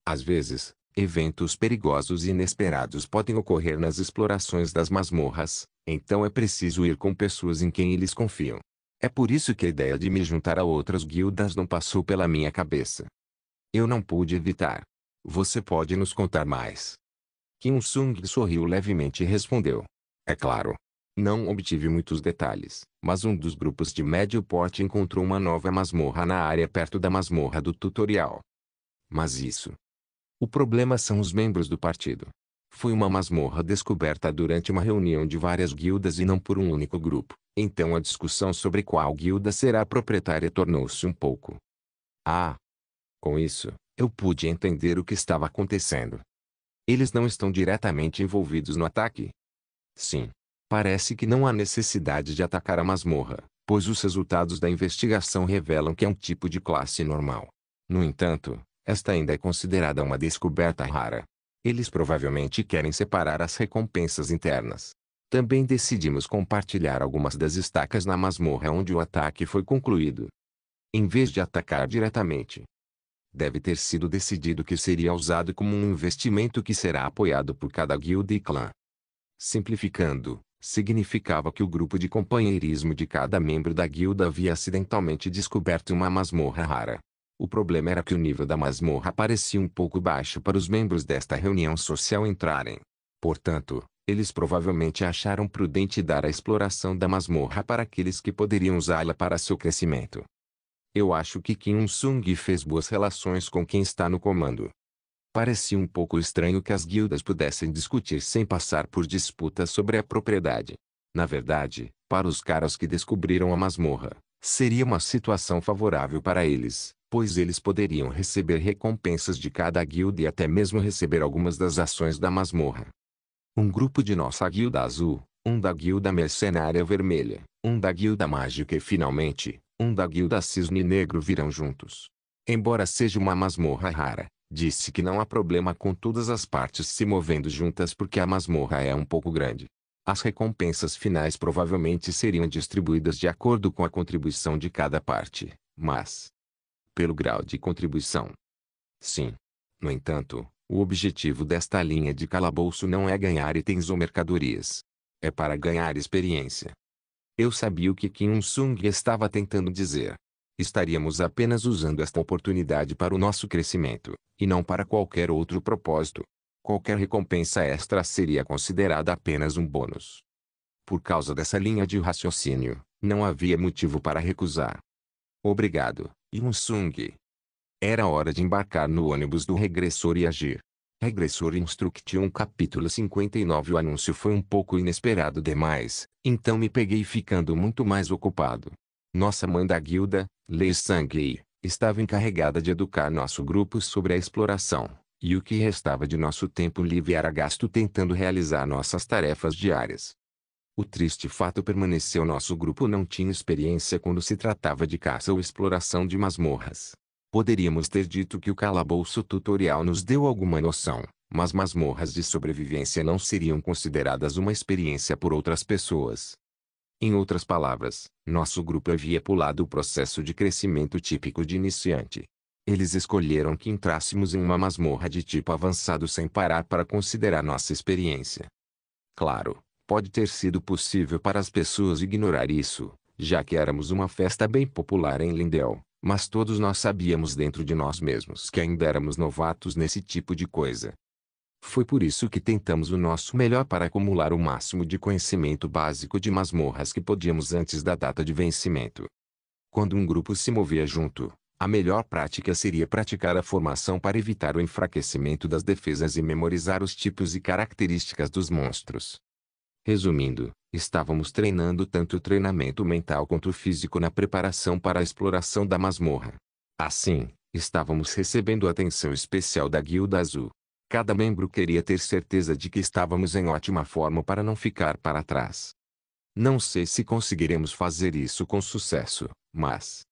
Às vezes, Eventos perigosos e inesperados podem ocorrer nas explorações das masmorras, então é preciso ir com pessoas em quem eles confiam. É por isso que a ideia de me juntar a outras guildas não passou pela minha cabeça. Eu não pude evitar. Você pode nos contar mais? Kim Sung sorriu levemente e respondeu. É claro. Não obtive muitos detalhes, mas um dos grupos de médio porte encontrou uma nova masmorra na área perto da masmorra do tutorial. Mas isso. O problema são os membros do partido. Foi uma masmorra descoberta durante uma reunião de várias guildas e não por um único grupo, então a discussão sobre qual guilda será a proprietária tornou-se um pouco. Ah! Com isso, eu pude entender o que estava acontecendo. Eles não estão diretamente envolvidos no ataque? Sim. Parece que não há necessidade de atacar a masmorra, pois os resultados da investigação revelam que é um tipo de classe normal. No entanto, esta ainda é considerada uma descoberta rara. Eles provavelmente querem separar as recompensas internas. Também decidimos compartilhar algumas das estacas na masmorra onde o ataque foi concluído. Em vez de atacar diretamente, deve ter sido decidido que seria usado como um investimento que será apoiado por cada guilda e clã. Simplificando, significava que o grupo de companheirismo de cada membro da guilda havia acidentalmente descoberto uma masmorra rara. O problema era que o nível da masmorra parecia um pouco baixo para os membros desta reunião social entrarem. Portanto, eles provavelmente acharam prudente dar a exploração da masmorra para aqueles que poderiam usá-la para seu crescimento. Eu acho que Kim Sung fez boas relações com quem está no comando. Parecia um pouco estranho que as guildas pudessem discutir sem passar por disputas sobre a propriedade. Na verdade, para os caras que descobriram a masmorra, seria uma situação favorável para eles, pois eles poderiam receber recompensas de cada guilda e até mesmo receber algumas das ações da masmorra. Um grupo de nossa guilda azul, um da guilda mercenária vermelha, um da guilda mágica e finalmente, um da guilda cisne negro virão juntos. Embora seja uma masmorra rara, disse que não há problema com todas as partes se movendo juntas porque a masmorra é um pouco grande. As recompensas finais provavelmente seriam distribuídas de acordo com a contribuição de cada parte, mas pelo grau de contribuição. Sim. No entanto, o objetivo desta linha de calabouço não é ganhar itens ou mercadorias. É para ganhar experiência. Eu sabia o que Kim Sung estava tentando dizer. Estaríamos apenas usando esta oportunidade para o nosso crescimento, e não para qualquer outro propósito. Qualquer recompensa extra seria considerada apenas um bônus. Por causa dessa linha de raciocínio, não havia motivo para recusar. Obrigado, Kim Sung. Era hora de embarcar no ônibus do regressor e agir. Regressor Instruction capítulo 59. O anúncio foi um pouco inesperado demais, então me peguei ficando muito mais ocupado. Nossa mãe da guilda, Lei Sang, estava encarregada de educar nosso grupo sobre a exploração, e o que restava de nosso tempo livre era gasto tentando realizar nossas tarefas diárias. O triste fato permaneceu: nosso grupo não tinha experiência quando se tratava de caça ou exploração de masmorras. Poderíamos ter dito que o calabouço tutorial nos deu alguma noção, mas masmorras de sobrevivência não seriam consideradas uma experiência por outras pessoas. Em outras palavras, nosso grupo havia pulado o processo de crescimento típico de iniciante. Eles escolheram que entrássemos em uma masmorra de tipo avançado sem parar para considerar nossa experiência. Claro, pode ter sido possível para as pessoas ignorar isso, já que éramos uma festa bem popular em Lindell, mas todos nós sabíamos dentro de nós mesmos que ainda éramos novatos nesse tipo de coisa. Foi por isso que tentamos o nosso melhor para acumular o máximo de conhecimento básico de masmorras que podíamos antes da data de vencimento. Quando um grupo se movia junto, a melhor prática seria praticar a formação para evitar o enfraquecimento das defesas e memorizar os tipos e características dos monstros. Resumindo, estávamos treinando tanto o treinamento mental quanto o físico na preparação para a exploração da masmorra. Assim, estávamos recebendo atenção especial da Guilda Azul. Cada membro queria ter certeza de que estávamos em ótima forma para não ficar para trás. Não sei se conseguiremos fazer isso com sucesso, mas,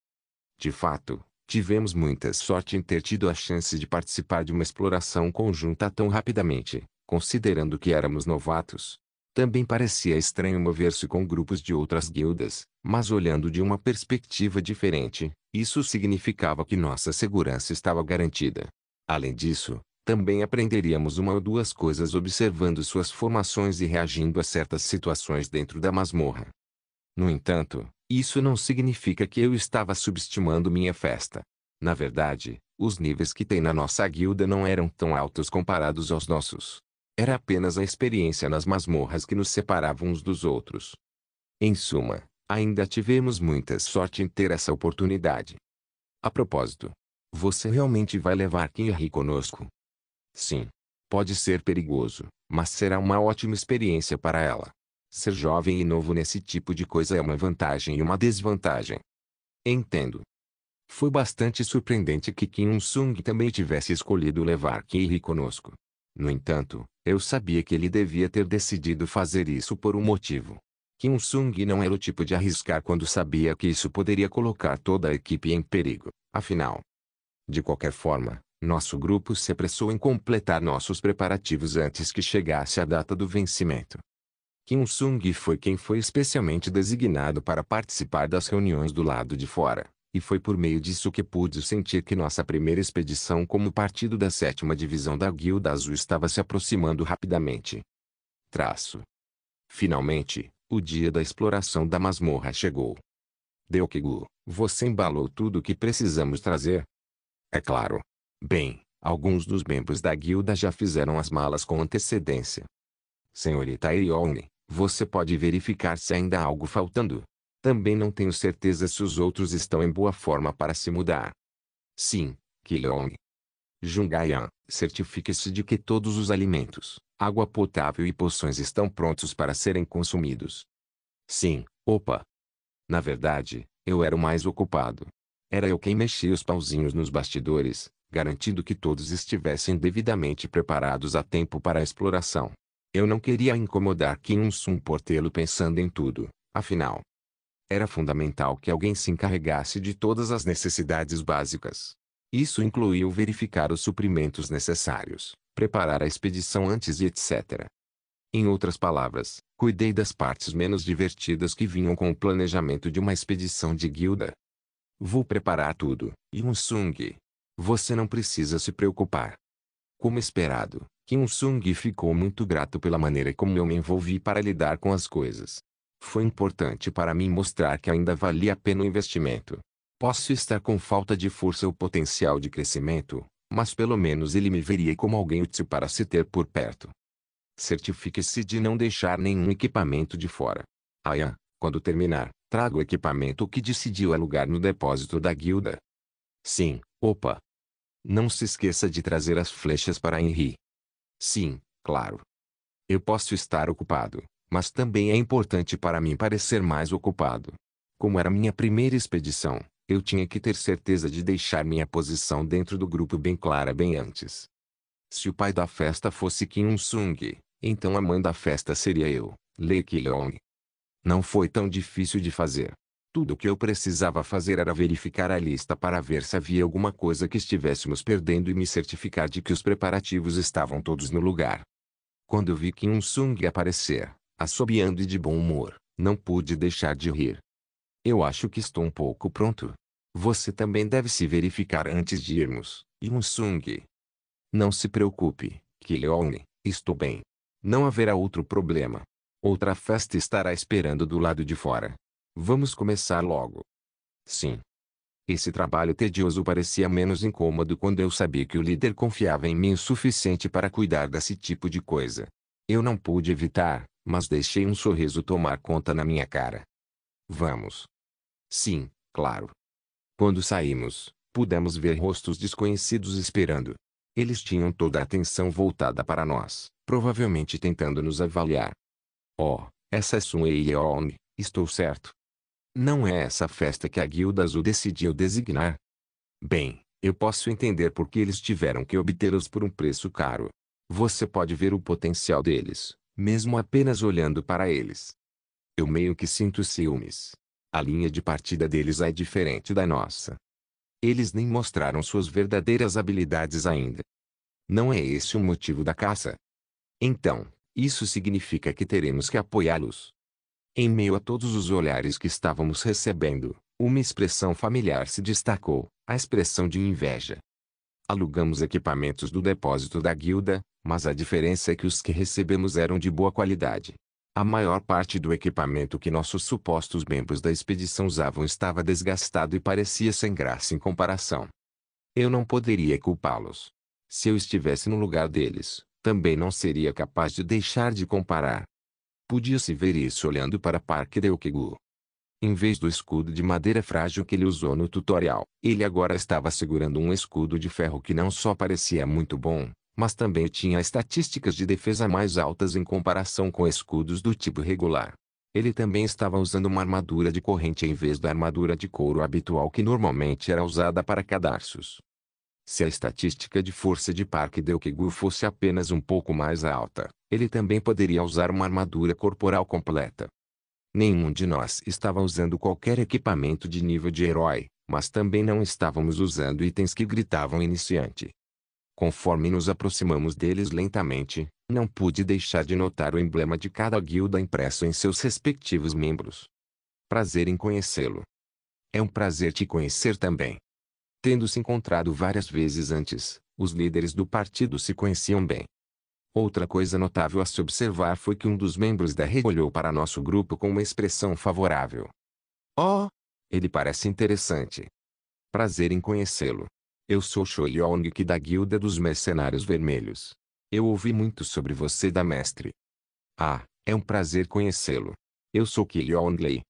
de fato, tivemos muita sorte em ter tido a chance de participar de uma exploração conjunta tão rapidamente, considerando que éramos novatos. Também parecia estranho mover-se com grupos de outras guildas, mas olhando de uma perspectiva diferente, isso significava que nossa segurança estava garantida. Além disso, Também aprenderíamos uma ou duas coisas observando suas formações e reagindo a certas situações dentro da masmorra. No entanto, isso não significa que eu estava subestimando minha festa. Na verdade, os níveis que tem na nossa guilda não eram tão altos comparados aos nossos. Era apenas a experiência nas masmorras que nos separava uns dos outros. Em suma, ainda tivemos muita sorte em ter essa oportunidade. A propósito, você realmente vai levar Kinri conosco? Sim. Pode ser perigoso, mas será uma ótima experiência para ela. Ser jovem e novo nesse tipo de coisa é uma vantagem e uma desvantagem. Entendo. Foi bastante surpreendente que Kim Il-sung também tivesse escolhido levar Kinri conosco. No entanto, eu sabia que ele devia ter decidido fazer isso por um motivo. Kim Il-sung não era o tipo de arriscar quando sabia que isso poderia colocar toda a equipe em perigo, afinal. De qualquer forma, nosso grupo se apressou em completar nossos preparativos antes que chegasse a data do vencimento. Kim Il-sung foi quem foi especialmente designado para participar das reuniões do lado de fora, e foi por meio disso que pude sentir que nossa primeira expedição como partido da 7ª Divisão da Guilda Azul estava se aproximando rapidamente. Finalmente, o dia da exploração da masmorra chegou. Deokigu, você embalou tudo o que precisamos trazer? É claro. Bem, alguns dos membros da guilda já fizeram as malas com antecedência. Senhorita Eone, você pode verificar se ainda há algo faltando? Também não tenho certeza se os outros estão em boa forma para se mudar. Sim, Kileong. Jungayan, certifique-se de que todos os alimentos, água potável e poções estão prontos para serem consumidos. Sim, opa. Na verdade, eu era o mais ocupado. Era eu quem mexia os pauzinhos nos bastidores, garantindo que todos estivessem devidamente preparados a tempo para a exploração. Eu não queria incomodar Kim Il-sung por tê-lo pensando em tudo, afinal. Era fundamental que alguém se encarregasse de todas as necessidades básicas. Isso incluiu verificar os suprimentos necessários, preparar a expedição antes e etc. Em outras palavras, cuidei das partes menos divertidas que vinham com o planejamento de uma expedição de guilda. Vou preparar tudo, Il-sung. Você não precisa se preocupar. Como esperado, Kim Il-sung ficou muito grato pela maneira como eu me envolvi para lidar com as coisas. Foi importante para mim mostrar que ainda valia a pena o investimento. Posso estar com falta de força ou potencial de crescimento, mas pelo menos ele me veria como alguém útil para se ter por perto. Certifique-se de não deixar nenhum equipamento de fora. Ayan, quando terminar, traga o equipamento que decidiu alugar no depósito da guilda. Sim, opa. Não se esqueça de trazer as flechas para Henry. Sim, claro. Eu posso estar ocupado, mas também é importante para mim parecer mais ocupado. Como era minha primeira expedição, eu tinha que ter certeza de deixar minha posição dentro do grupo bem clara bem antes. Se o pai da festa fosse Kim Il-sung, então a mãe da festa seria eu, Lee Ki-leong. Não foi tão difícil de fazer. Tudo o que eu precisava fazer era verificar a lista para ver se havia alguma coisa que estivéssemos perdendo e me certificar de que os preparativos estavam todos no lugar. Quando eu vi Kim Il-sung aparecer, assobiando e de bom humor, não pude deixar de rir. Eu acho que estou um pouco pronto. Você também deve se verificar antes de irmos, Il-sung. Não se preocupe, Ki-leong, estou bem. Não haverá outro problema. Outra festa estará esperando do lado de fora. Vamos começar logo. Sim. Esse trabalho tedioso parecia menos incômodo quando eu sabia que o líder confiava em mim o suficiente para cuidar desse tipo de coisa. Eu não pude evitar, mas deixei um sorriso tomar conta na minha cara. Vamos. Sim, claro. Quando saímos, pudemos ver rostos desconhecidos esperando. Eles tinham toda a atenção voltada para nós, provavelmente tentando nos avaliar. Oh, essa é Sun Eon, estou certo? Não é essa festa que a Guilda Azul decidiu designar? Bem, eu posso entender por que eles tiveram que obtê-los por um preço caro. Você pode ver o potencial deles, mesmo apenas olhando para eles. Eu meio que sinto ciúmes. A linha de partida deles é diferente da nossa. Eles nem mostraram suas verdadeiras habilidades ainda. Não é esse o motivo da caça? Então, isso significa que teremos que apoiá-los. Em meio a todos os olhares que estávamos recebendo, uma expressão familiar se destacou, a expressão de inveja. Alugamos equipamentos do depósito da guilda, mas a diferença é que os que recebemos eram de boa qualidade. A maior parte do equipamento que nossos supostos membros da expedição usavam estava desgastado e parecia sem graça em comparação. Eu não poderia culpá-los. Se eu estivesse no lugar deles, também não seria capaz de deixar de comparar. Podia-se ver isso olhando para Park Deokegu. Em vez do escudo de madeira frágil que ele usou no tutorial, ele agora estava segurando um escudo de ferro que não só parecia muito bom, mas também tinha estatísticas de defesa mais altas em comparação com escudos do tipo regular. Ele também estava usando uma armadura de corrente em vez da armadura de couro habitual que normalmente era usada para cadarços. Se a estatística de força de Park Deokegu fosse apenas um pouco mais alta, ele também poderia usar uma armadura corporal completa. Nenhum de nós estava usando qualquer equipamento de nível de herói, mas também não estávamos usando itens que gritavam iniciante. Conforme nos aproximamos deles lentamente, não pude deixar de notar o emblema de cada guilda impresso em seus respectivos membros. Prazer em conhecê-lo. É um prazer te conhecer também. Tendo se encontrado várias vezes antes, os líderes do partido se conheciam bem. Outra coisa notável a se observar foi que um dos membros da rede olhou para nosso grupo com uma expressão favorável. Oh! Ele parece interessante. Prazer em conhecê-lo. Eu sou Shoyong-ki da Guilda dos Mercenários Vermelhos. Eu ouvi muito sobre você da mestre. Ah, é um prazer conhecê-lo. Eu sou Kyong-lee.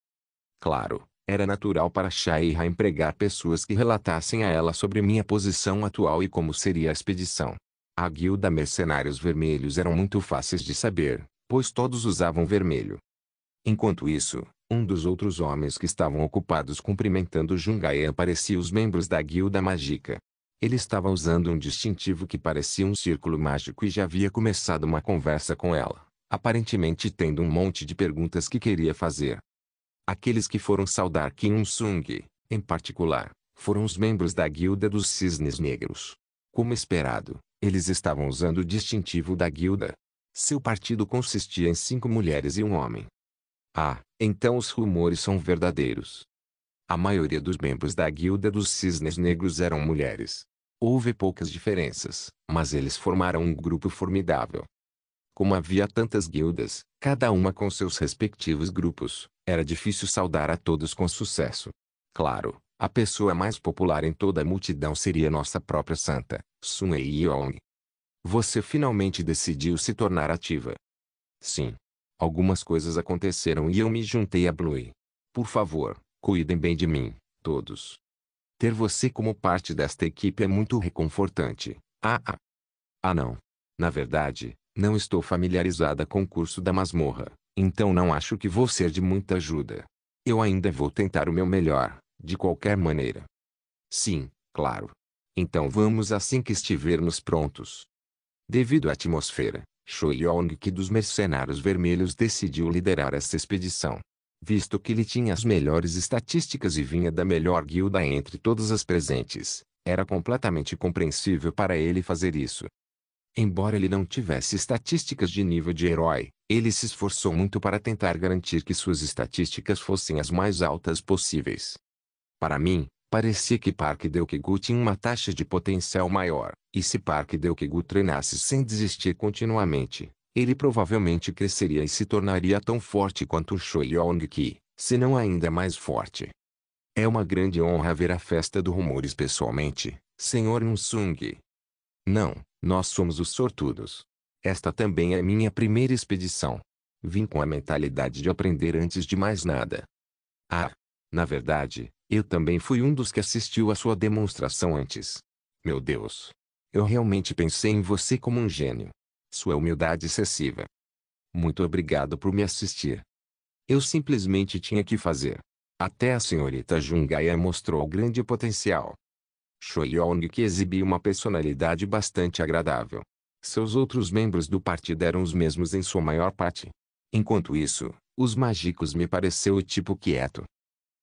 Claro, era natural para Shaira empregar pessoas que relatassem a ela sobre minha posição atual e como seria a expedição. A guilda Mercenários Vermelhos eram muito fáceis de saber, pois todos usavam vermelho. Enquanto isso, um dos outros homens que estavam ocupados cumprimentando Jungae parecia os membros da guilda mágica. Ele estava usando um distintivo que parecia um círculo mágico e já havia começado uma conversa com ela, aparentemente tendo um monte de perguntas que queria fazer. Aqueles que foram saudar Kim Un-sung, em particular, foram os membros da Guilda dos Cisnes Negros. Como esperado, eles estavam usando o distintivo da guilda. Seu partido consistia em 5 mulheres e um homem. Ah, então os rumores são verdadeiros. A maioria dos membros da Guilda dos Cisnes Negros eram mulheres. Houve poucas diferenças, mas eles formaram um grupo formidável. Como havia tantas guildas, cada uma com seus respectivos grupos, era difícil saudar a todos com sucesso. Claro, a pessoa mais popular em toda a multidão seria nossa própria santa, Sun Ei-yong. Você finalmente decidiu se tornar ativa. Sim. Algumas coisas aconteceram e eu me juntei a Blue. Por favor, cuidem bem de mim, todos. Ter você como parte desta equipe é muito reconfortante. Não. Na verdade, não estou familiarizada com o curso da masmorra, então não acho que vou ser de muita ajuda. Eu ainda vou tentar o meu melhor, de qualquer maneira. Sim, claro. Então vamos assim que estivermos prontos. Devido à atmosfera, Shoyong-ki dos Mercenários Vermelhos decidiu liderar essa expedição. Visto que ele tinha as melhores estatísticas e vinha da melhor guilda entre todas as presentes, era completamente compreensível para ele fazer isso. Embora ele não tivesse estatísticas de nível de herói, ele se esforçou muito para tentar garantir que suas estatísticas fossem as mais altas possíveis. Para mim, parecia que Park Deokegu tinha uma taxa de potencial maior, e se Park Deokegu treinasse sem desistir continuamente, ele provavelmente cresceria e se tornaria tão forte quanto Shoyong-ki, se não ainda mais forte. É uma grande honra ver a festa do Rumores pessoalmente, Sr. Un-sung. Não, nós somos os sortudos. Esta também é minha primeira expedição. Vim com a mentalidade de aprender antes de mais nada. Na verdade, eu também fui um dos que assistiu à sua demonstração antes. Meu Deus! Eu realmente pensei em você como um gênio. Sua humildade excessiva. Muito obrigado por me assistir. Eu simplesmente tinha que fazer. Até a senhorita Jungae mostrou grande potencial. Shoyong que exibia uma personalidade bastante agradável. Seus outros membros do partido eram os mesmos em sua maior parte. Enquanto isso, os mágicos me pareceu o tipo quieto.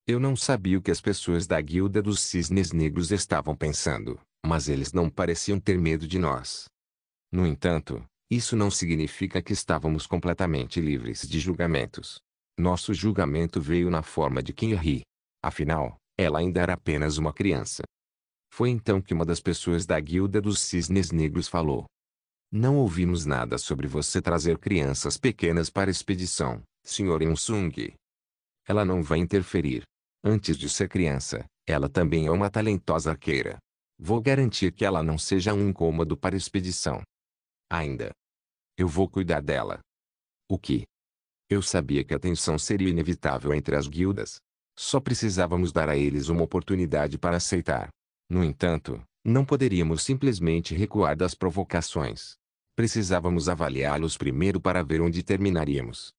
Eu não sabia o que as pessoas da Guilda dos Cisnes Negros estavam pensando, mas eles não pareciam ter medo de nós. No entanto, isso não significa que estávamos completamente livres de julgamentos. Nosso julgamento veio na forma de Kinri. Afinal, ela ainda era apenas uma criança. Foi então que uma das pessoas da guilda dos cisnes negros falou. Não ouvimos nada sobre você trazer crianças pequenas para a expedição, Sr. Yun-sung. Ela não vai interferir. Antes de ser criança, ela também é uma talentosa arqueira. Vou garantir que ela não seja um incômodo para a expedição. Ainda. Eu vou cuidar dela. O que? Eu sabia que a tensão seria inevitável entre as guildas. Só precisávamos dar a eles uma oportunidade para aceitar. No entanto, não poderíamos simplesmente recuar das provocações. Precisávamos avaliá-los primeiro para ver onde terminaríamos.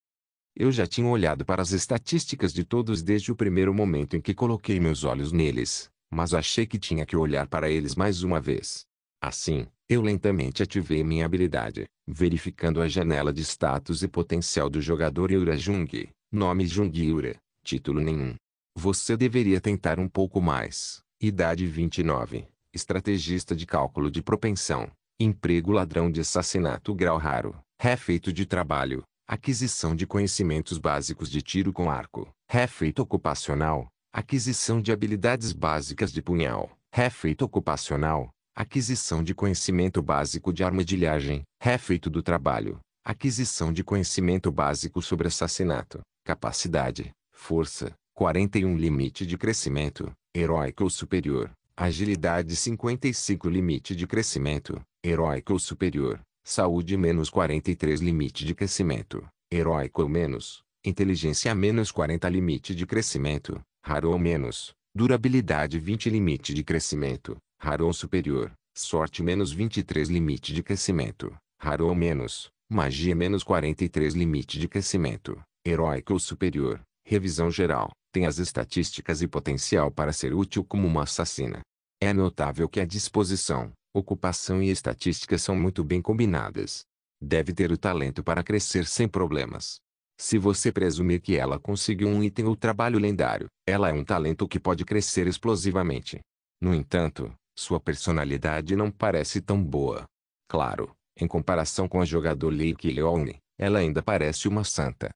Eu já tinha olhado para as estatísticas de todos desde o primeiro momento em que coloquei meus olhos neles, mas achei que tinha que olhar para eles mais uma vez. Assim, eu lentamente ativei minha habilidade, verificando a janela de status e potencial do jogador Yura Jung. Nome Jung Yura, título nenhum. Você deveria tentar um pouco mais. Idade 29, estrategista de cálculo de propensão, emprego ladrão de assassinato grau raro, refeito de trabalho, aquisição de conhecimentos básicos de tiro com arco, refeito ocupacional, aquisição de habilidades básicas de punhal, refeito ocupacional, aquisição de conhecimento básico de armadilhagem, refeito do trabalho, aquisição de conhecimento básico sobre assassinato, capacidade, força, 41 limite de crescimento, heróico ou superior, agilidade 55 limite de crescimento, heróico ou superior, saúde menos 43 limite de crescimento, heróico ou menos, inteligência menos 40 limite de crescimento, raro ou menos, durabilidade 20 limite de crescimento, raro ou superior, sorte menos 23 limite de crescimento, raro ou menos, magia menos 43 limite de crescimento, heróico ou superior, revisão geral, tem as estatísticas e potencial para ser útil como uma assassina. É notável que a disposição, ocupação e estatística são muito bem combinadas. Deve ter o talento para crescer sem problemas. Se você presumir que ela conseguiu um item ou trabalho lendário, ela é um talento que pode crescer explosivamente. No entanto, sua personalidade não parece tão boa. Claro, em comparação com a jogador Leiki Leone, ela ainda parece uma santa.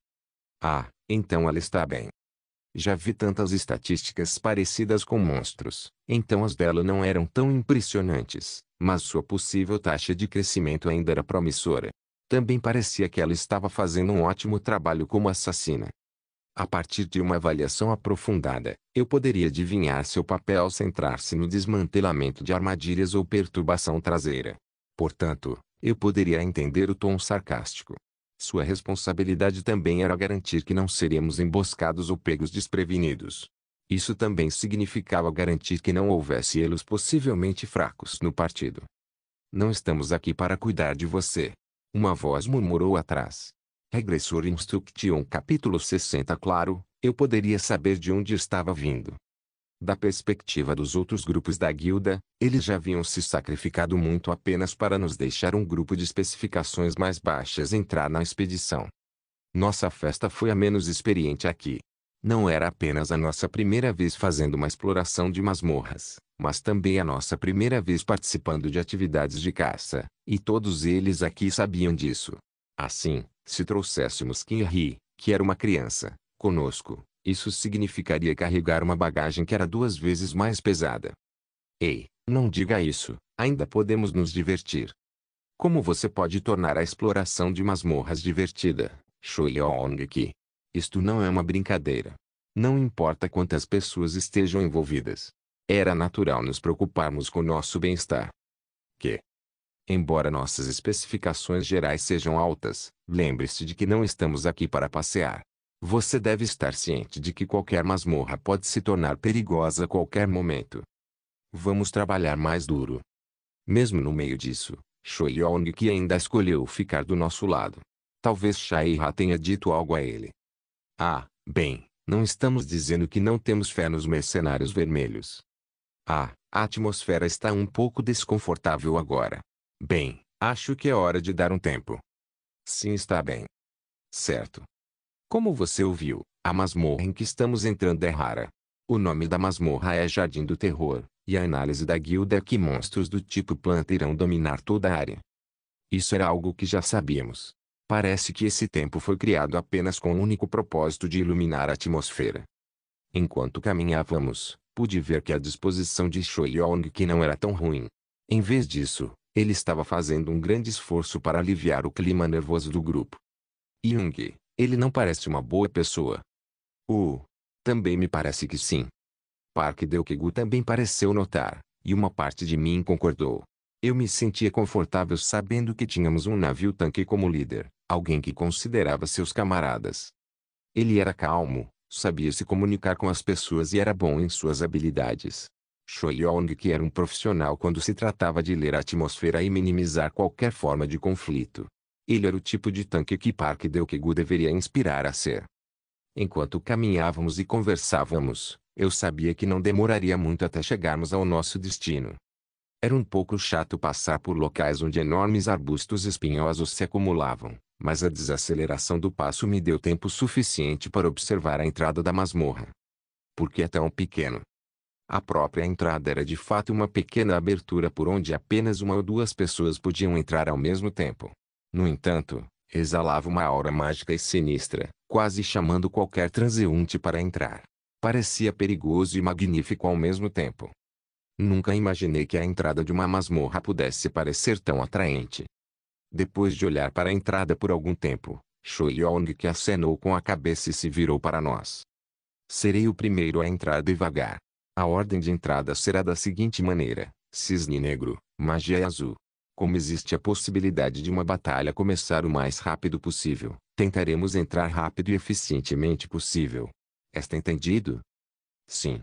Ah, então ela está bem. Já vi tantas estatísticas parecidas com monstros, então as dela não eram tão impressionantes, mas sua possível taxa de crescimento ainda era promissora. Também parecia que ela estava fazendo um ótimo trabalho como assassina. A partir de uma avaliação aprofundada, eu poderia adivinhar seu papel centrar-se no desmantelamento de armadilhas ou perturbação traseira. Portanto, eu poderia entender o tom sarcástico. Sua responsabilidade também era garantir que não seríamos emboscados ou pegos desprevenidos. Isso também significava garantir que não houvesse elos possivelmente fracos no partido. Não estamos aqui para cuidar de você. Uma voz murmurou atrás. Regressor Instruction capítulo 60. Claro, eu poderia saber de onde estava vindo. Da perspectiva dos outros grupos da guilda, eles já haviam se sacrificado muito apenas para nos deixar um grupo de especificações mais baixas entrar na expedição. Nossa festa foi a menos experiente aqui. Não era apenas a nossa primeira vez fazendo uma exploração de masmorras, mas também a nossa primeira vez participando de atividades de caça, e todos eles aqui sabiam disso. Assim, se trouxéssemos Kinri, que era uma criança, conosco, isso significaria carregar uma bagagem que era 2 vezes mais pesada. Ei, não diga isso, ainda podemos nos divertir. Como você pode tornar a exploração de masmorras divertida, Choyong-ki? Isto não é uma brincadeira. Não importa quantas pessoas estejam envolvidas. Era natural nos preocuparmos com nosso bem-estar. Que, embora nossas especificações gerais sejam altas, lembre-se de que não estamos aqui para passear. Você deve estar ciente de que qualquer masmorra pode se tornar perigosa a qualquer momento. Vamos trabalhar mais duro. Mesmo no meio disso, Choyong que ainda escolheu ficar do nosso lado. Talvez Shai-Ha tenha dito algo a ele. Ah, bem, não estamos dizendo que não temos fé nos mercenários vermelhos. Ah, a atmosfera está um pouco desconfortável agora. Bem, acho que é hora de dar um tempo. Sim, está bem. Certo. Como você ouviu, a masmorra em que estamos entrando é rara. O nome da masmorra é Jardim do Terror, e a análise da guilda é que monstros do tipo planta irão dominar toda a área. Isso era algo que já sabíamos. Parece que esse tempo foi criado apenas com o único propósito de iluminar a atmosfera. Enquanto caminhávamos, Pude ver que a disposição de Choi-Yong-ki não era tão ruim. Em vez disso, ele estava fazendo um grande esforço para aliviar o clima nervoso do grupo. Young, ele não parece uma boa pessoa. Também me parece que sim. Park Deok-gu também pareceu notar, e uma parte de mim concordou. Eu me sentia confortável sabendo que tínhamos um navio-tanque como líder, alguém que considerava seus camaradas. Ele era calmo, sabia se comunicar com as pessoas e era bom em suas habilidades. Choi-Yong-ki era um profissional quando se tratava de ler a atmosfera e minimizar qualquer forma de conflito. Ele era o tipo de tanque que Park Deok-gu deveria inspirar a ser. Enquanto caminhávamos e conversávamos, eu sabia que não demoraria muito até chegarmos ao nosso destino. Era um pouco chato passar por locais onde enormes arbustos espinhosos se acumulavam, mas a desaceleração do passo me deu tempo suficiente para observar a entrada da masmorra. Por que é tão pequeno? A própria entrada era de fato uma pequena abertura por onde apenas uma ou duas pessoas podiam entrar ao mesmo tempo. No entanto, exalava uma aura mágica e sinistra, quase chamando qualquer transeunte para entrar. Parecia perigoso e magnífico ao mesmo tempo. Nunca imaginei que a entrada de uma masmorra pudesse parecer tão atraente. Depois de olhar para a entrada por algum tempo, Choi-Yong-ki acenou com a cabeça e se virou para nós. Serei o primeiro a entrar devagar. A ordem de entrada será da seguinte maneira: cisne negro, magia azul. Como existe a possibilidade de uma batalha começar o mais rápido possível, tentaremos entrar rápido e eficientemente possível. Está entendido? Sim.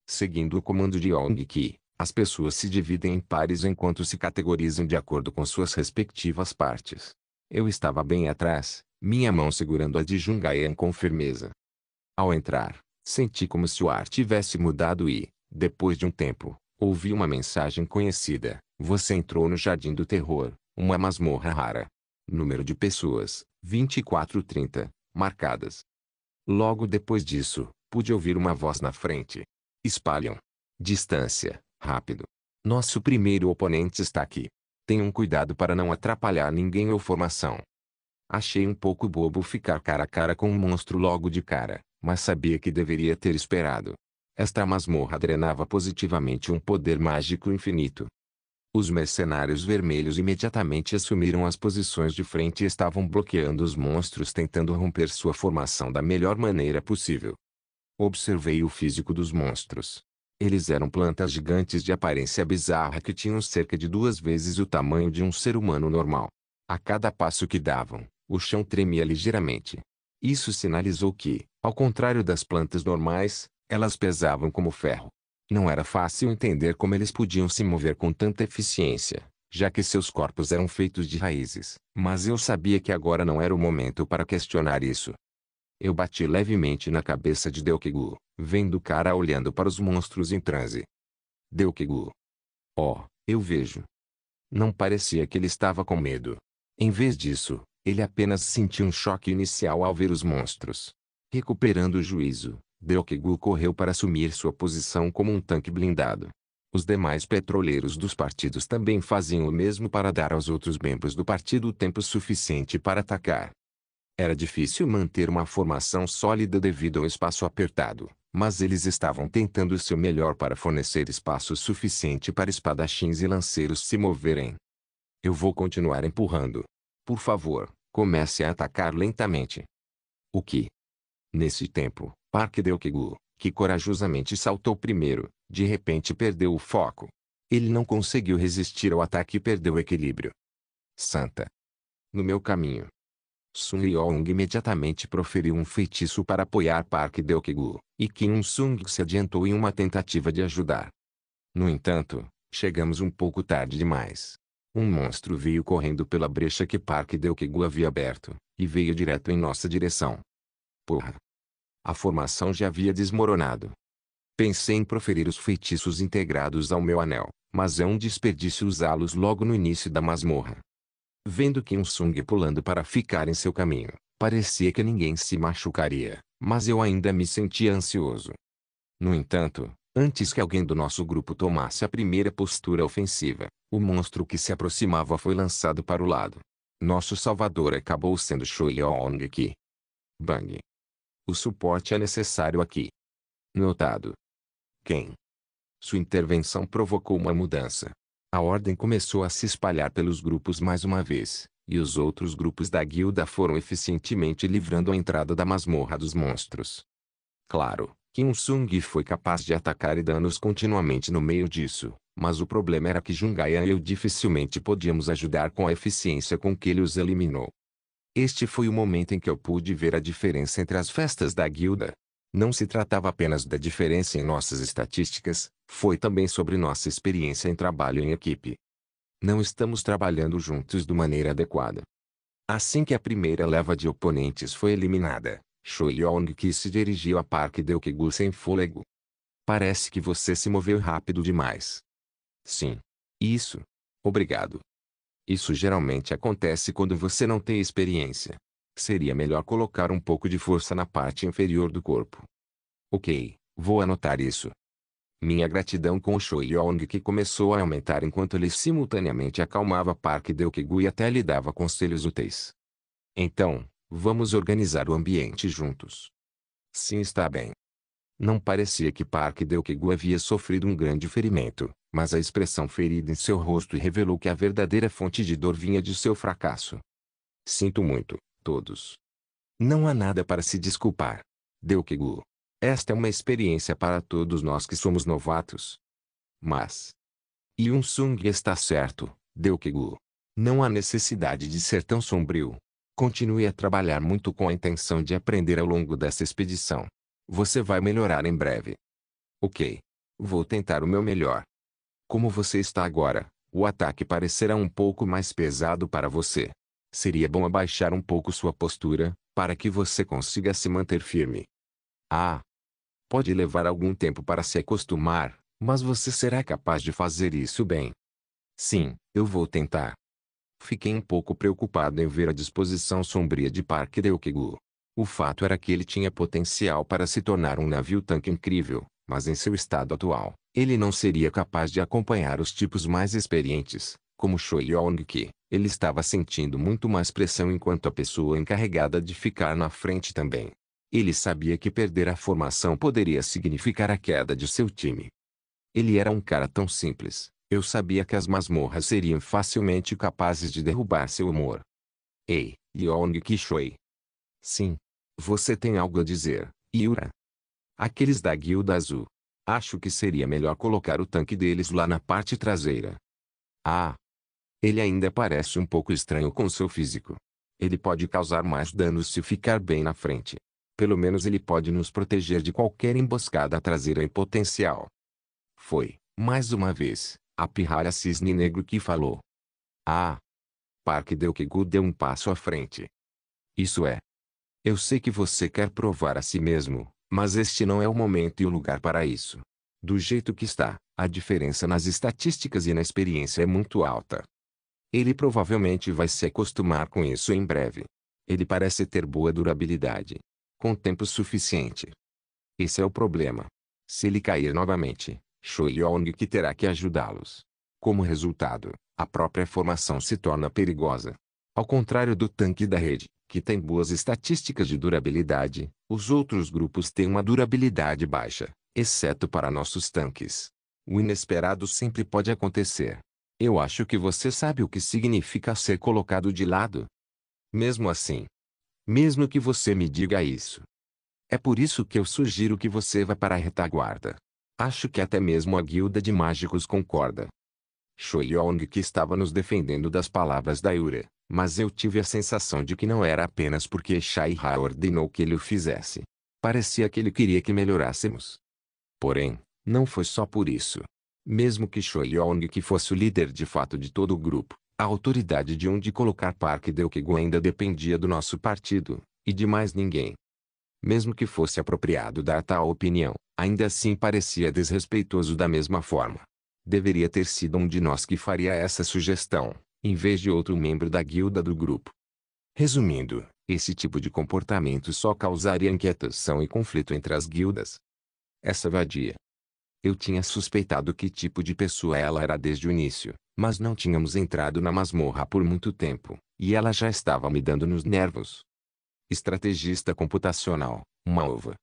Seguindo o comando de Yong-ki, as pessoas se dividem em pares enquanto se categorizam de acordo com suas respectivas partes. Eu estava bem atrás, minha mão segurando a de Jungayan com firmeza. Ao entrar, senti como se o ar tivesse mudado e, depois de um tempo, ouvi uma mensagem conhecida: você entrou no Jardim do Terror, uma masmorra rara. Número de pessoas, 2430, marcadas. Logo depois disso, pude ouvir uma voz na frente. Espalham. Distância, rápido. Nosso primeiro oponente está aqui. Tenham cuidado para não atrapalhar ninguém ou formação. Achei um pouco bobo ficar cara a cara com um monstro logo de cara, mas sabia que deveria ter esperado. Esta masmorra drenava positivamente um poder mágico infinito. Os mercenários vermelhos imediatamente assumiram as posições de frente e estavam bloqueando os monstros tentando romper sua formação da melhor maneira possível. Observei o físico dos monstros. Eles eram plantas gigantes de aparência bizarra que tinham cerca de 2 vezes o tamanho de um ser humano normal. A cada passo que davam, o chão tremia ligeiramente. Isso sinalizou que, ao contrário das plantas normais, elas pesavam como ferro. Não era fácil entender como eles podiam se mover com tanta eficiência, já que seus corpos eram feitos de raízes, mas eu sabia que agora não era o momento para questionar isso. Eu bati levemente na cabeça de Deok-gu, vendo o cara olhando para os monstros em transe. Deok-gu. Oh, eu vejo. Não parecia que ele estava com medo. Em vez disso, ele apenas sentiu um choque inicial ao ver os monstros. Recuperando o juízo, Deok-gu correu para assumir sua posição como um tanque blindado. Os demais petroleiros dos partidos também faziam o mesmo para dar aos outros membros do partido o tempo suficiente para atacar. Era difícil manter uma formação sólida devido ao espaço apertado, mas eles estavam tentando o seu melhor para fornecer espaço suficiente para espadachins e lanceiros se moverem. Eu vou continuar empurrando. Por favor, comece a atacar lentamente. O que? Nesse tempo, Park Deok-gu, que corajosamente saltou primeiro, de repente perdeu o foco. Ele não conseguiu resistir ao ataque e perdeu o equilíbrio. Santa! No meu caminho. Sun Yeong imediatamente proferiu um feitiço para apoiar Park Deok-gu, e Kim Sung se adiantou em uma tentativa de ajudar. No entanto, chegamos um pouco tarde demais. Um monstro veio correndo pela brecha que Park Deok-gu havia aberto, e veio direto em nossa direção. Porra! A formação já havia desmoronado. Pensei em proferir os feitiços integrados ao meu anel, mas é um desperdício usá-los logo no início da masmorra. Vendo Kim Sung pulando para ficar em seu caminho, parecia que ninguém se machucaria, mas eu ainda me sentia ansioso. No entanto, antes que alguém do nosso grupo tomasse a primeira postura ofensiva, o monstro que se aproximava foi lançado para o lado. Nosso salvador acabou sendo Choi-Yong-ki. Bang! O suporte é necessário aqui. Notado. Quem? Sua intervenção provocou uma mudança. A ordem começou a se espalhar pelos grupos mais uma vez, e os outros grupos da guilda foram eficientemente livrando a entrada da masmorra dos monstros. Claro, Kim Sung foi capaz de atacar e danos continuamente no meio disso, mas o problema era que Jungaya e eu dificilmente podíamos ajudar com a eficiência com que ele os eliminou. Este foi o momento em que eu pude ver a diferença entre as festas da guilda. Não se tratava apenas da diferença em nossas estatísticas, foi também sobre nossa experiência em trabalho em equipe. Não estamos trabalhando juntos de maneira adequada. Assim que a primeira leva de oponentes foi eliminada, Choi Yong-ki se dirigiu a Park Deokegu sem fôlego. Parece que você se moveu rápido demais. Sim. Isso. Obrigado. Isso geralmente acontece quando você não tem experiência. Seria melhor colocar um pouco de força na parte inferior do corpo. Ok, vou anotar isso. Minha gratidão com o Choi Yong que começou a aumentar enquanto ele simultaneamente acalmava Park Deokegu e até lhe dava conselhos úteis. Então, vamos organizar o ambiente juntos. Sim, está bem. Não parecia que Park Deokegu havia sofrido um grande ferimento, mas a expressão ferida em seu rosto revelou que a verdadeira fonte de dor vinha de seu fracasso. Sinto muito, todos. Não há nada para se desculpar. Deokegu. Esta é uma experiência para todos nós que somos novatos. Mas Yoon-sung está certo, Deokegu. Não há necessidade de ser tão sombrio. Continue a trabalhar muito com a intenção de aprender ao longo dessa expedição. Você vai melhorar em breve. Ok. Vou tentar o meu melhor. Como você está agora, o ataque parecerá um pouco mais pesado para você. Seria bom abaixar um pouco sua postura, para que você consiga se manter firme. Ah! Pode levar algum tempo para se acostumar, mas você será capaz de fazer isso bem. Sim, eu vou tentar. Fiquei um pouco preocupado em ver a disposição sombria de Park Deokegu. O fato era que ele tinha potencial para se tornar um navio-tanque incrível, mas em seu estado atual, ele não seria capaz de acompanhar os tipos mais experientes, como Choi Yong-ki. Ele estava sentindo muito mais pressão enquanto a pessoa encarregada de ficar na frente também. Ele sabia que perder a formação poderia significar a queda de seu time. Ele era um cara tão simples. Eu sabia que as masmorras seriam facilmente capazes de derrubar seu humor. Ei, Yong-ki Choi. Sim. Você tem algo a dizer, Yura? Aqueles da Guilda Azul. Acho que seria melhor colocar o tanque deles lá na parte traseira. Ah. Ele ainda parece um pouco estranho com seu físico. Ele pode causar mais danos se ficar bem na frente. Pelo menos ele pode nos proteger de qualquer emboscada traseira em potencial. Foi, mais uma vez, a pirralha cisne negro que falou. Ah! Park Deokegu deu um passo à frente. Isso é. Eu sei que você quer provar a si mesmo, mas este não é o momento e o lugar para isso. Do jeito que está, a diferença nas estatísticas e na experiência é muito alta. Ele provavelmente vai se acostumar com isso em breve. Ele parece ter boa durabilidade. Com tempo suficiente. Esse é o problema. Se ele cair novamente, Choi Yong-ki terá que ajudá-los. Como resultado, a própria formação se torna perigosa. Ao contrário do tanque da rede, que tem boas estatísticas de durabilidade, os outros grupos têm uma durabilidade baixa, exceto para nossos tanques. O inesperado sempre pode acontecer. Eu acho que você sabe o que significa ser colocado de lado. Mesmo assim. Mesmo que você me diga isso. É por isso que eu sugiro que você vá para a retaguarda. Acho que até mesmo a guilda de mágicos concorda. Choi Yong que estava nos defendendo das palavras da Yura, mas eu tive a sensação de que não era apenas porque Shai Ha ordenou que ele o fizesse. Parecia que ele queria que melhorássemos. Porém, não foi só por isso. Mesmo que Choi Yong que fosse o líder de fato de todo o grupo, a autoridade de onde colocar Park Deokegu ainda dependia do nosso partido, e de mais ninguém. Mesmo que fosse apropriado dar tal opinião, ainda assim parecia desrespeitoso da mesma forma. Deveria ter sido um de nós que faria essa sugestão, em vez de outro membro da guilda do grupo. Resumindo, esse tipo de comportamento só causaria inquietação e conflito entre as guildas. Essa vadia. Eu tinha suspeitado que tipo de pessoa ela era desde o início, mas não tínhamos entrado na masmorra por muito tempo, e ela já estava me dando nos nervos. Estrategista computacional, uma ova.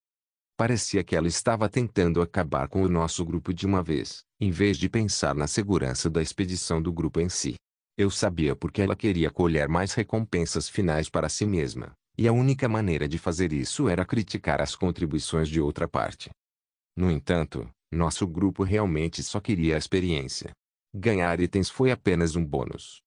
Parecia que ela estava tentando acabar com o nosso grupo de uma vez, em vez de pensar na segurança da expedição do grupo em si. Eu sabia porque ela queria colher mais recompensas finais para si mesma, e a única maneira de fazer isso era criticar as contribuições de outra parte. No entanto, nosso grupo realmente só queria a experiência. Ganhar itens foi apenas um bônus.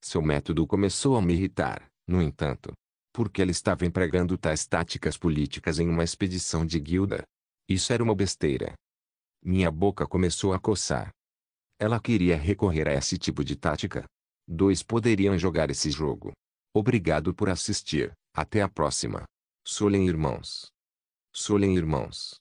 Seu método começou a me irritar, no entanto. Porque ela estava empregando tais táticas políticas em uma expedição de guilda. Isso era uma besteira. Minha boca começou a coçar. Ela queria recorrer a esse tipo de tática. Dois poderiam jogar esse jogo. Obrigado por assistir. Até a próxima. Solen Irmãos. Solen Irmãos.